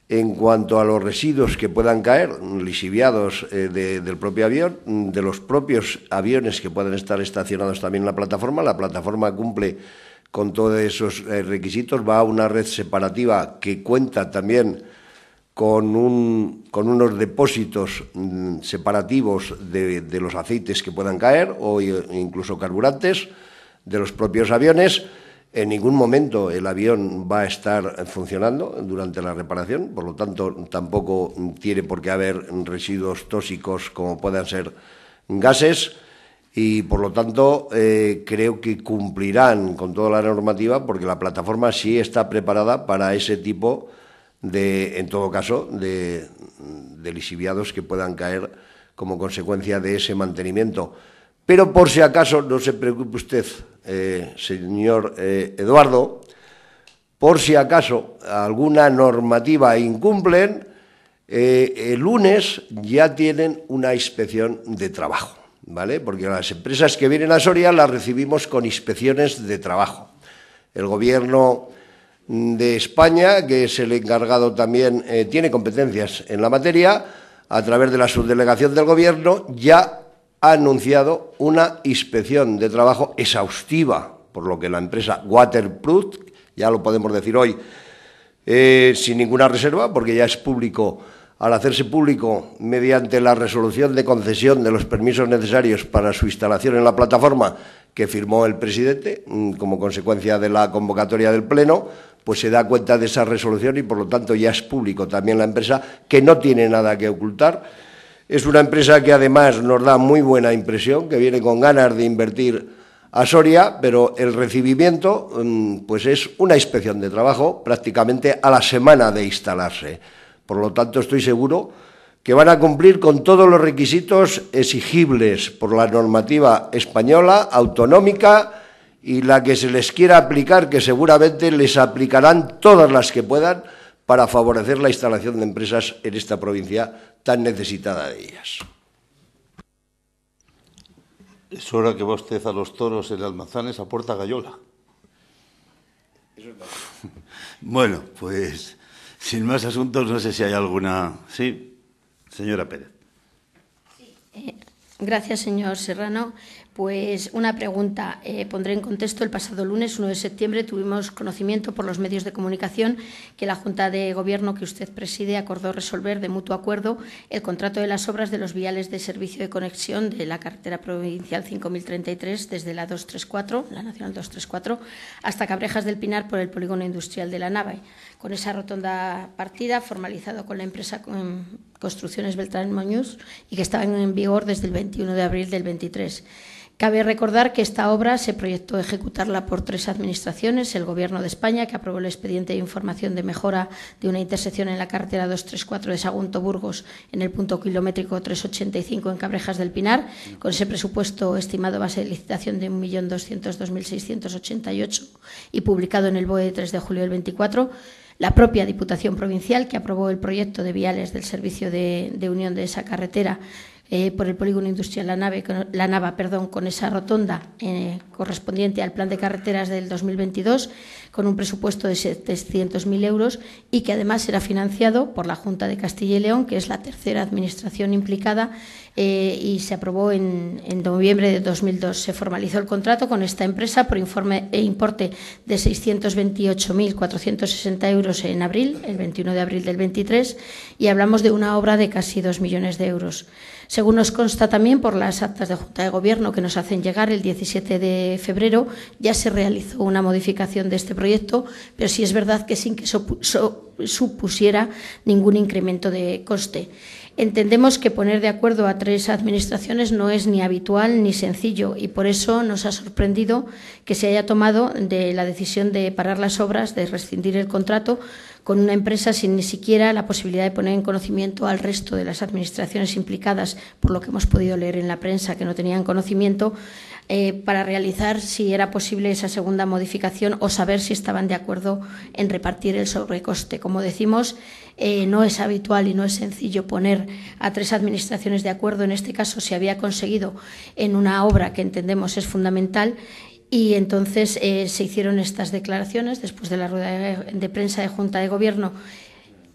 en cuanto a los residuos que puedan caer, lixiviados del propio avión, de los propios aviones que pueden estar estacionados también en la plataforma cumple con todos esos requisitos, va a una red separativa que cuenta también con unos depósitos separativos de los aceites que puedan caer o incluso carburantes de los propios aviones. En ningún momento el avión va a estar funcionando durante la reparación, por lo tanto tampoco tiene por qué haber residuos tóxicos como puedan ser gases y por lo tanto creo que cumplirán con toda la normativa porque la plataforma sí está preparada para ese tipo en todo caso, de lixiviados que puedan caer como consecuencia de ese mantenimiento. Pero por si acaso, no se preocupe usted, señor Eduardo, por si acaso alguna normativa incumplen, el lunes ya tienen una inspección de trabajo, ¿vale? Porque las empresas que vienen a Soria las recibimos con inspecciones de trabajo. El Gobierno de España, que es el encargado también, tiene competencias en la materia, a través de la subdelegación del Gobierno, ya ha anunciado una inspección de trabajo exhaustiva, por lo que la empresa Waterproof, ya lo podemos decir hoy, sin ninguna reserva, porque ya es público al hacerse público mediante la resolución de concesión de los permisos necesarios para su instalación en la plataforma que firmó el presidente como consecuencia de la convocatoria del Pleno, pues se da cuenta de esa resolución y, por lo tanto, ya es público también la empresa, que no tiene nada que ocultar. Es una empresa que, además, nos da muy buena impresión, que viene con ganas de invertir a Soria, pero el recibimiento pues es una inspección de trabajo prácticamente a la semana de instalarse. Por lo tanto, estoy seguro que van a cumplir con todos los requisitos exigibles por la normativa española, autonómica, y la que se les quiera aplicar, que seguramente les aplicarán todas las que puedan para favorecer la instalación de empresas en esta provincia tan necesitada de ellas. Es hora que va usted a los toros en Almazanes a Puerta Gallola. Bueno, pues sin más asuntos, no sé si hay alguna... Sí, señora Pérez. Gracias, señor Serrano. Pues una pregunta. Pondré en contexto. El pasado lunes, 1 de septiembre, tuvimos conocimiento por los medios de comunicación que la Junta de Gobierno que usted preside acordó resolver de mutuo acuerdo el contrato de las obras de los viales de servicio de conexión de la carretera provincial 5033 desde la 234, la Nacional 234, hasta Cabrejas del Pinar por el polígono industrial de La Nava. Con esa rotonda partida, formalizado con la empresa Construcciones Beltrán Muñoz y que estaba en vigor desde el 21 de abril del 23. Cabe recordar que esta obra se proyectó ejecutarla por 3 administraciones: el Gobierno de España, que aprobó el expediente de información de mejora de una intersección en la carretera 234 de Sagunto-Burgos en el punto kilométrico 385 en Cabrejas del Pinar, con ese presupuesto estimado base de licitación de 1.202.688 y publicado en el BOE de 3 de julio del 24. La propia Diputación Provincial, que aprobó el proyecto de viales del servicio de unión de esa carretera por el polígono industrial La Nava, con esa rotonda correspondiente al plan de carreteras del 2022, con un presupuesto de 700.000 euros y que además será financiado por la Junta de Castilla y León, que es la tercera administración implicada, y se aprobó en noviembre de 2002. Se formalizó el contrato con esta empresa por importe de 628.460 euros en abril, el 21 de abril del 23, y hablamos de una obra de casi 2 millones de euros. Según nos consta también por las actas de Junta de Gobierno que nos hacen llegar, el 17 de febrero ya se realizó una modificación de este proyecto, pero sí es verdad que sin que supusiera ningún incremento de coste. Entendemos que poner de acuerdo a 3 administraciones no es ni habitual ni sencillo, y por eso nos ha sorprendido que se haya tomado la decisión de parar las obras, de rescindir el contrato con una empresa sin ni siquiera la posibilidad de poner en conocimiento al resto de las administraciones implicadas, por lo que hemos podido leer en la prensa que no tenían conocimiento, para realizar si era posible esa segunda modificación o saber si estaban de acuerdo en repartir el sobrecoste. Como decimos, no es habitual y no es sencillo poner a 3 administraciones de acuerdo. En este caso se había conseguido en una obra que entendemos es fundamental, y entonces se hicieron estas declaraciones después de la rueda de prensa de Junta de Gobierno,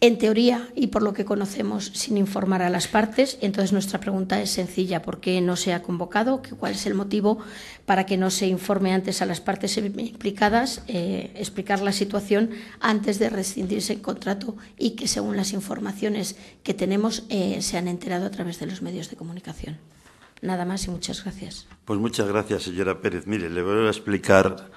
en teoría y por lo que conocemos, sin informar a las partes. Entonces nuestra pregunta es sencilla: ¿por qué no se ha convocado? ¿Cuál es el motivo para que no se informe antes a las partes implicadas, explicar la situación antes de rescindirse el contrato y que, según las informaciones que tenemos, se han enterado a través de los medios de comunicación? Nada más y muchas gracias. Pues muchas gracias, señora Pérez. Mire, le voy a explicar.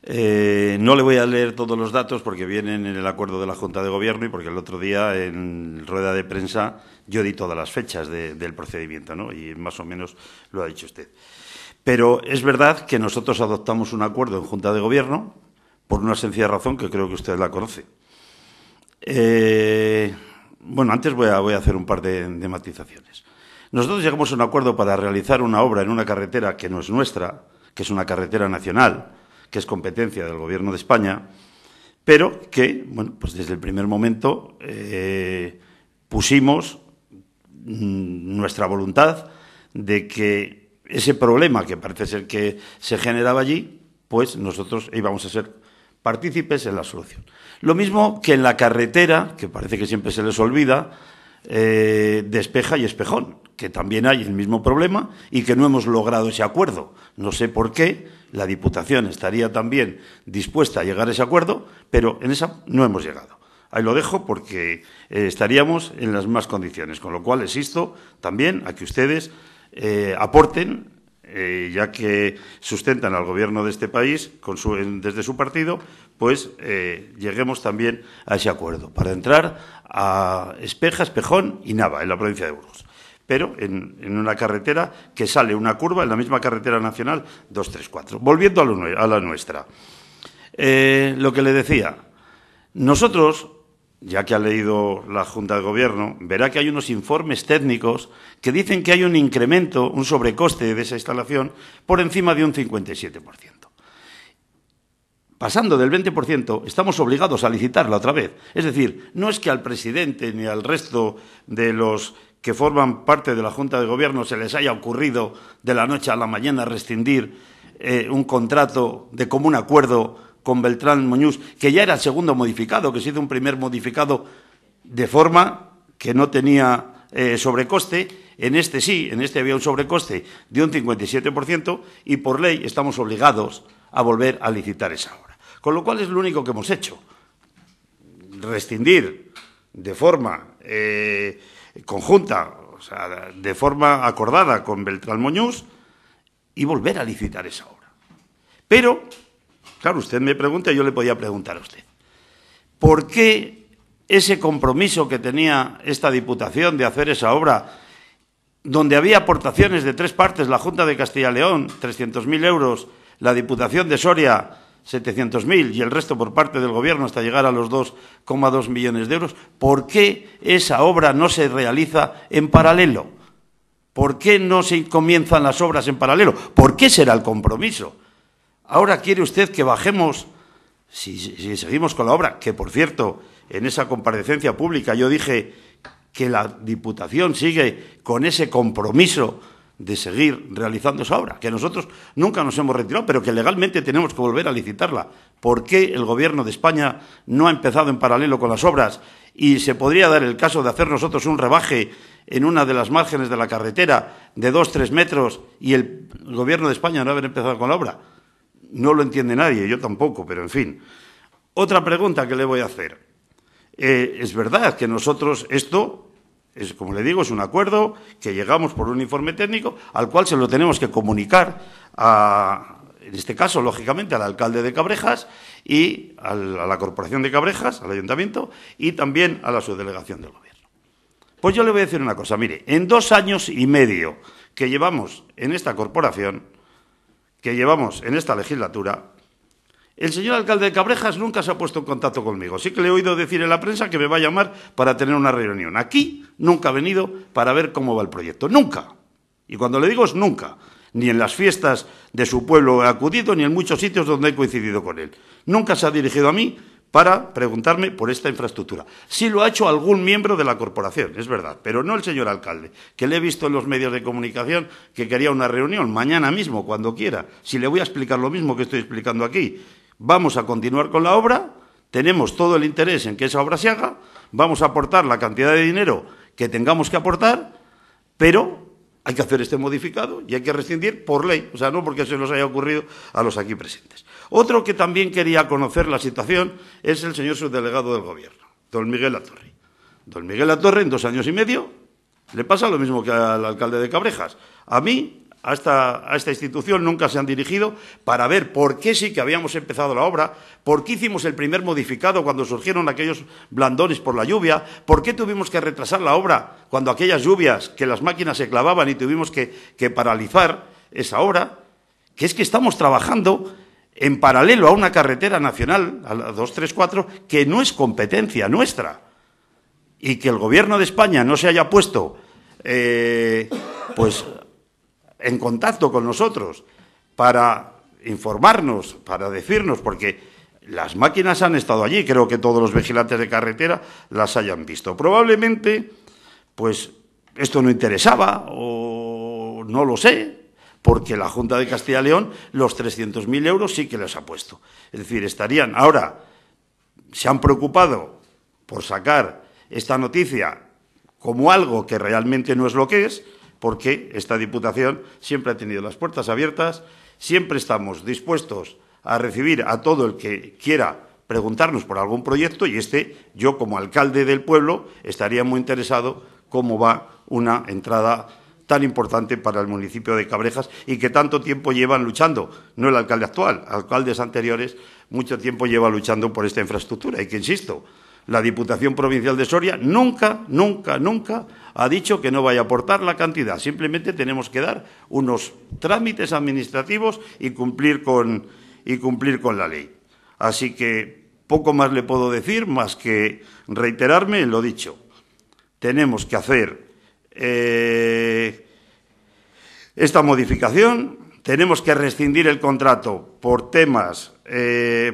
No le voy a leer todos los datos porque vienen en el acuerdo de la Junta de Gobierno y porque el otro día en rueda de prensa yo di todas las fechas del procedimiento, ¿no? Y más o menos lo ha dicho usted. Pero es verdad que nosotros adoptamos un acuerdo en Junta de Gobierno por una sencilla razón que creo que usted la conoce. Bueno, antes voy a hacer un par de matizaciones. Nosotros llegamos a un acuerdo para realizar una obra en una carretera que no es nuestra, que es una carretera nacional, que es competencia del Gobierno de España, pero que, bueno, pues desde el primer momento pusimos nuestra voluntad de que ese problema que parece ser que se generaba allí, pues nosotros íbamos a ser partícipes en la solución. Lo mismo que en la carretera, que parece que siempre se les olvida, de Espeja y Espejón, que también hay el mismo problema y que no hemos logrado ese acuerdo. No sé por qué. La Diputación estaría también dispuesta a llegar a ese acuerdo, pero en esa no hemos llegado. Ahí lo dejo porque estaríamos en las mismas condiciones, con lo cual existo también a que ustedes aporten, ya que sustentan al gobierno de este país desde su partido, pues lleguemos también a ese acuerdo para entrar a Espeja, Espejón y Nava, en la provincia de Burgos, pero en una carretera que sale una curva en la misma carretera nacional 234. Volviendo a la nuestra, lo que le decía, nosotros, ya que ha leído la Junta de Gobierno, verá que hay unos informes técnicos que dicen que hay un incremento, un sobrecoste de esa instalación por encima de un 57%. Pasando del 20%, estamos obligados a licitarla otra vez. Es decir, no es que al presidente ni al resto de los que forman parte de la Junta de Gobierno se les haya ocurrido de la noche a la mañana rescindir un contrato de común acuerdo con Beltrán Muñoz, que ya era el segundo modificado, que se hizo un primer modificado de forma que no tenía sobrecoste. En este sí, en este había un sobrecoste de un 57% y por ley estamos obligados a volver a licitar esa obra. Con lo cual es lo único que hemos hecho, rescindir de forma conjunta, o sea, de forma acordada con Beltrán Muñoz y volver a licitar esa obra. Pero, claro, usted me pregunta y yo le podía preguntar a usted, ¿por qué ese compromiso que tenía esta Diputación de hacer esa obra, donde había aportaciones de tres partes, la Junta de Castilla y León, 300.000 euros, la Diputación de Soria, 700.000 y el resto por parte del Gobierno hasta llegar a los 2,2 millones de euros, ¿por qué esa obra no se realiza en paralelo? ¿Por qué no se comienzan las obras en paralelo? ¿Por qué será el compromiso? Ahora quiere usted que bajemos, si seguimos con la obra, que por cierto, en esa comparecencia pública yo dije que la Diputación sigue con ese compromiso de seguir realizando esa obra, que nosotros nunca nos hemos retirado, pero que legalmente tenemos que volver a licitarla. ¿Por qué el Gobierno de España no ha empezado en paralelo con las obras? Y se podría dar el caso de hacer nosotros un rebaje en una de las márgenes de la carretera de 2-3 metros y el Gobierno de España no haber empezado con la obra. No lo entiende nadie, yo tampoco, pero en fin. Otra pregunta que le voy a hacer. Es verdad que nosotros esto, como le digo, es un acuerdo que llegamos por un informe técnico al cual se lo tenemos que comunicar en este caso, lógicamente, al alcalde de Cabrejas y a la Corporación de Cabrejas, al Ayuntamiento y también a la subdelegación del Gobierno. Pues yo le voy a decir una cosa, mire, en 2 años y medio que llevamos en esta corporación, que llevamos en esta legislatura, el señor alcalde de Cabrejas nunca se ha puesto en contacto conmigo. Sí que le he oído decir en la prensa que me va a llamar para tener una reunión. Aquí nunca ha venido para ver cómo va el proyecto. Nunca. Y cuando le digo es nunca. Ni en las fiestas de su pueblo he acudido, ni en muchos sitios donde he coincidido con él. Nunca se ha dirigido a mí para preguntarme por esta infraestructura. Sí lo ha hecho algún miembro de la corporación, es verdad, pero no el señor alcalde, que le he visto en los medios de comunicación que quería una reunión mañana mismo, cuando quiera. Si le voy a explicar lo mismo que estoy explicando aquí. Vamos a continuar con la obra, tenemos todo el interés en que esa obra se haga, vamos a aportar la cantidad de dinero que tengamos que aportar, pero hay que hacer este modificado y hay que rescindir por ley, o sea, no porque se nos haya ocurrido a los aquí presentes. Otro que también quería conocer la situación es el señor subdelegado del Gobierno, don Miguel Latorre. Don Miguel Latorre, en 2 años y medio, le pasa lo mismo que al alcalde de Cabrejas. A mí, a esta institución nunca se han dirigido para ver por qué sí que habíamos empezado la obra, por qué hicimos el primer modificado cuando surgieron aquellos blandones por la lluvia, por qué tuvimos que retrasar la obra cuando aquellas lluvias que las máquinas se clavaban y tuvimos que paralizar esa obra, que es que estamos trabajando en paralelo a una carretera nacional, a la 234, que no es competencia nuestra, y que el Gobierno de España no se haya puesto pues en contacto con nosotros para informarnos, para decirnos, porque las máquinas han estado allí, creo que todos los vigilantes de carretera las hayan visto. Probablemente, pues, esto no interesaba o no lo sé, porque la Junta de Castilla y León los 300.000 euros sí que les ha puesto. Es decir, estarían ahora, se han preocupado por sacar esta noticia como algo que realmente no es lo que es, porque esta Diputación siempre ha tenido las puertas abiertas, siempre estamos dispuestos a recibir a todo el que quiera preguntarnos por algún proyecto y yo como alcalde del pueblo estaría muy interesado cómo va una entrada tan importante para el municipio de Cabrejas y que tanto tiempo llevan luchando, no el alcalde actual, alcaldes anteriores mucho tiempo lleva luchando por esta infraestructura y que, insisto, la Diputación Provincial de Soria nunca ha dicho que no vaya a aportar la cantidad, simplemente tenemos que dar unos trámites administrativos y cumplir con la ley. Así que poco más le puedo decir, más que reiterarme en lo dicho. Tenemos que hacer esta modificación, tenemos que rescindir el contrato por temas,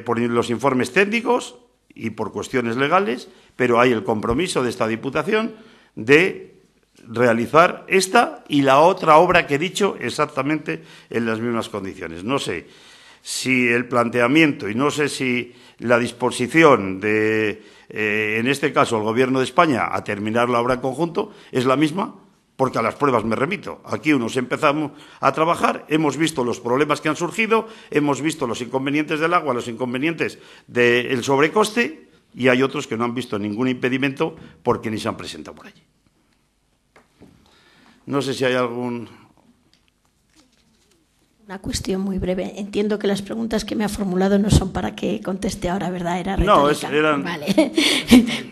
por los informes técnicos y por cuestiones legales, pero hay el compromiso de esta Diputación de realizar esta y la otra obra que he dicho exactamente en las mismas condiciones. No sé si el planteamiento y no sé si la disposición de, en este caso, el Gobierno de España a terminar la obra en conjunto es la misma, porque a las pruebas me remito. Aquí unos empezamos a trabajar, hemos visto los problemas que han surgido, hemos visto los inconvenientes del agua, los inconvenientes del sobrecoste, y hay otros que no han visto ningún impedimento porque ni se han presentado por allí. No sé si hay algún... Una cuestión muy breve. Entiendo que las preguntas que me ha formulado no son para que conteste ahora, ¿verdad? Era retórica. No, eran... Vale.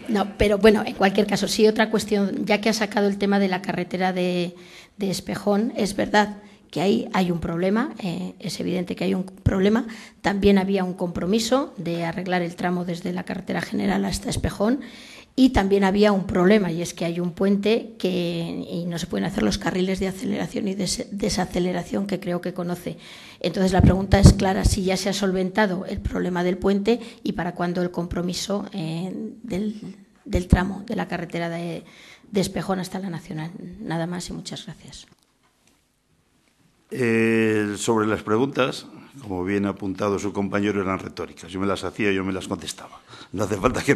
No, pero bueno, en cualquier caso, sí, otra cuestión, ya que ha sacado el tema de la carretera de Espejón, es verdad que ahí hay un problema, es evidente que hay un problema. También había un compromiso de arreglar el tramo desde la carretera general hasta Espejón. Y también había un problema, y es que hay un puente y no se pueden hacer los carriles de aceleración y desaceleración que creo que conoce. Entonces, la pregunta es clara, si ya se ha solventado el problema del puente y para cuándo el compromiso del tramo de la carretera de Espejón hasta la Nacional. Nada más y muchas gracias. Sobre las preguntas, como bien ha apuntado su compañero, eran retóricas. Yo me las hacía, yo me las contestaba. No hace falta que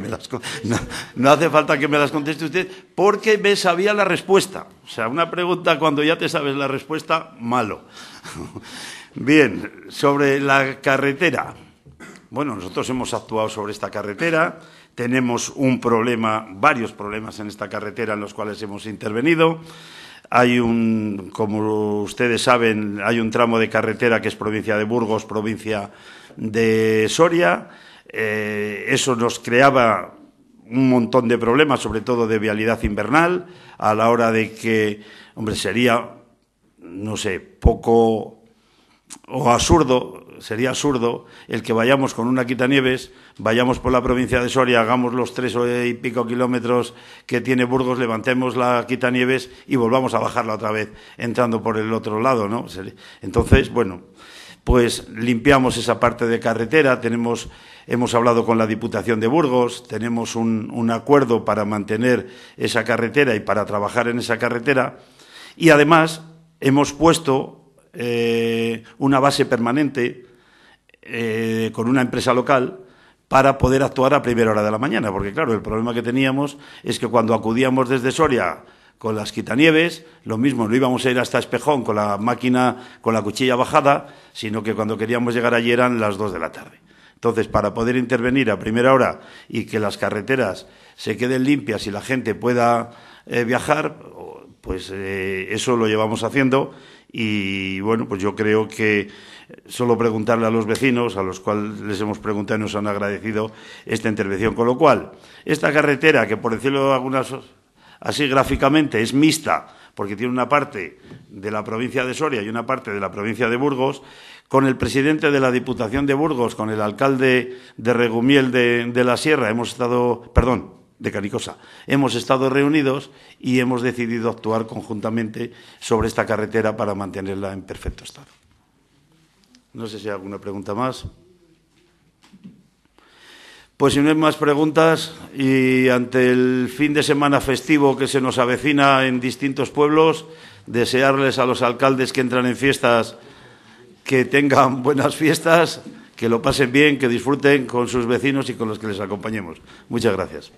me las conteste usted, porque me sabía la respuesta. O sea, una pregunta cuando ya te sabes la respuesta, malo. Bien, sobre la carretera. Bueno, nosotros hemos actuado sobre esta carretera. Tenemos un problema, varios problemas en esta carretera en los cuales hemos intervenido. Hay como ustedes saben, hay un tramo de carretera que es provincia de Burgos, provincia de Soria. Eso nos creaba un montón de problemas, sobre todo de vialidad invernal, a la hora de que, hombre, sería, no sé, poco o absurdo, sería absurdo el que vayamos con una quitanieves, vayamos por la provincia de Soria, hagamos los 3 y pico kilómetros que tiene Burgos, levantemos la quitanieves y volvamos a bajarla otra vez entrando por el otro lado, ¿no? Entonces, bueno, pues limpiamos esa parte de carretera, hemos hablado con la Diputación de Burgos, tenemos un acuerdo para mantener esa carretera y para trabajar en esa carretera, y además hemos puesto una base permanente con una empresa local para poder actuar a primera hora de la mañana, porque claro, el problema que teníamos es que cuando acudíamos desde Soria con las quitanieves, lo mismo, no íbamos a ir hasta Espejón con la máquina, con la cuchilla bajada, sino que cuando queríamos llegar allí eran las 2 de la tarde. Entonces, para poder intervenir a primera hora y que las carreteras se queden limpias y la gente pueda viajar, pues eso lo llevamos haciendo. Y bueno, pues yo creo que solo preguntarle a los vecinos, a los cuales les hemos preguntado y nos han agradecido esta intervención. Con lo cual, esta carretera, que por decirlo algunas así gráficamente es mixta, porque tiene una parte de la provincia de Soria y una parte de la provincia de Burgos, con el presidente de la Diputación de Burgos, con el alcalde de Regumiel de la Sierra, de Caricosa, hemos estado reunidos y hemos decidido actuar conjuntamente sobre esta carretera para mantenerla en perfecto estado. No sé si hay alguna pregunta más. Pues si no hay más preguntas, y ante el fin de semana festivo que se nos avecina en distintos pueblos, desearles a los alcaldes que entran en fiestas que tengan buenas fiestas, que lo pasen bien, que disfruten con sus vecinos y con los que les acompañemos. Muchas gracias.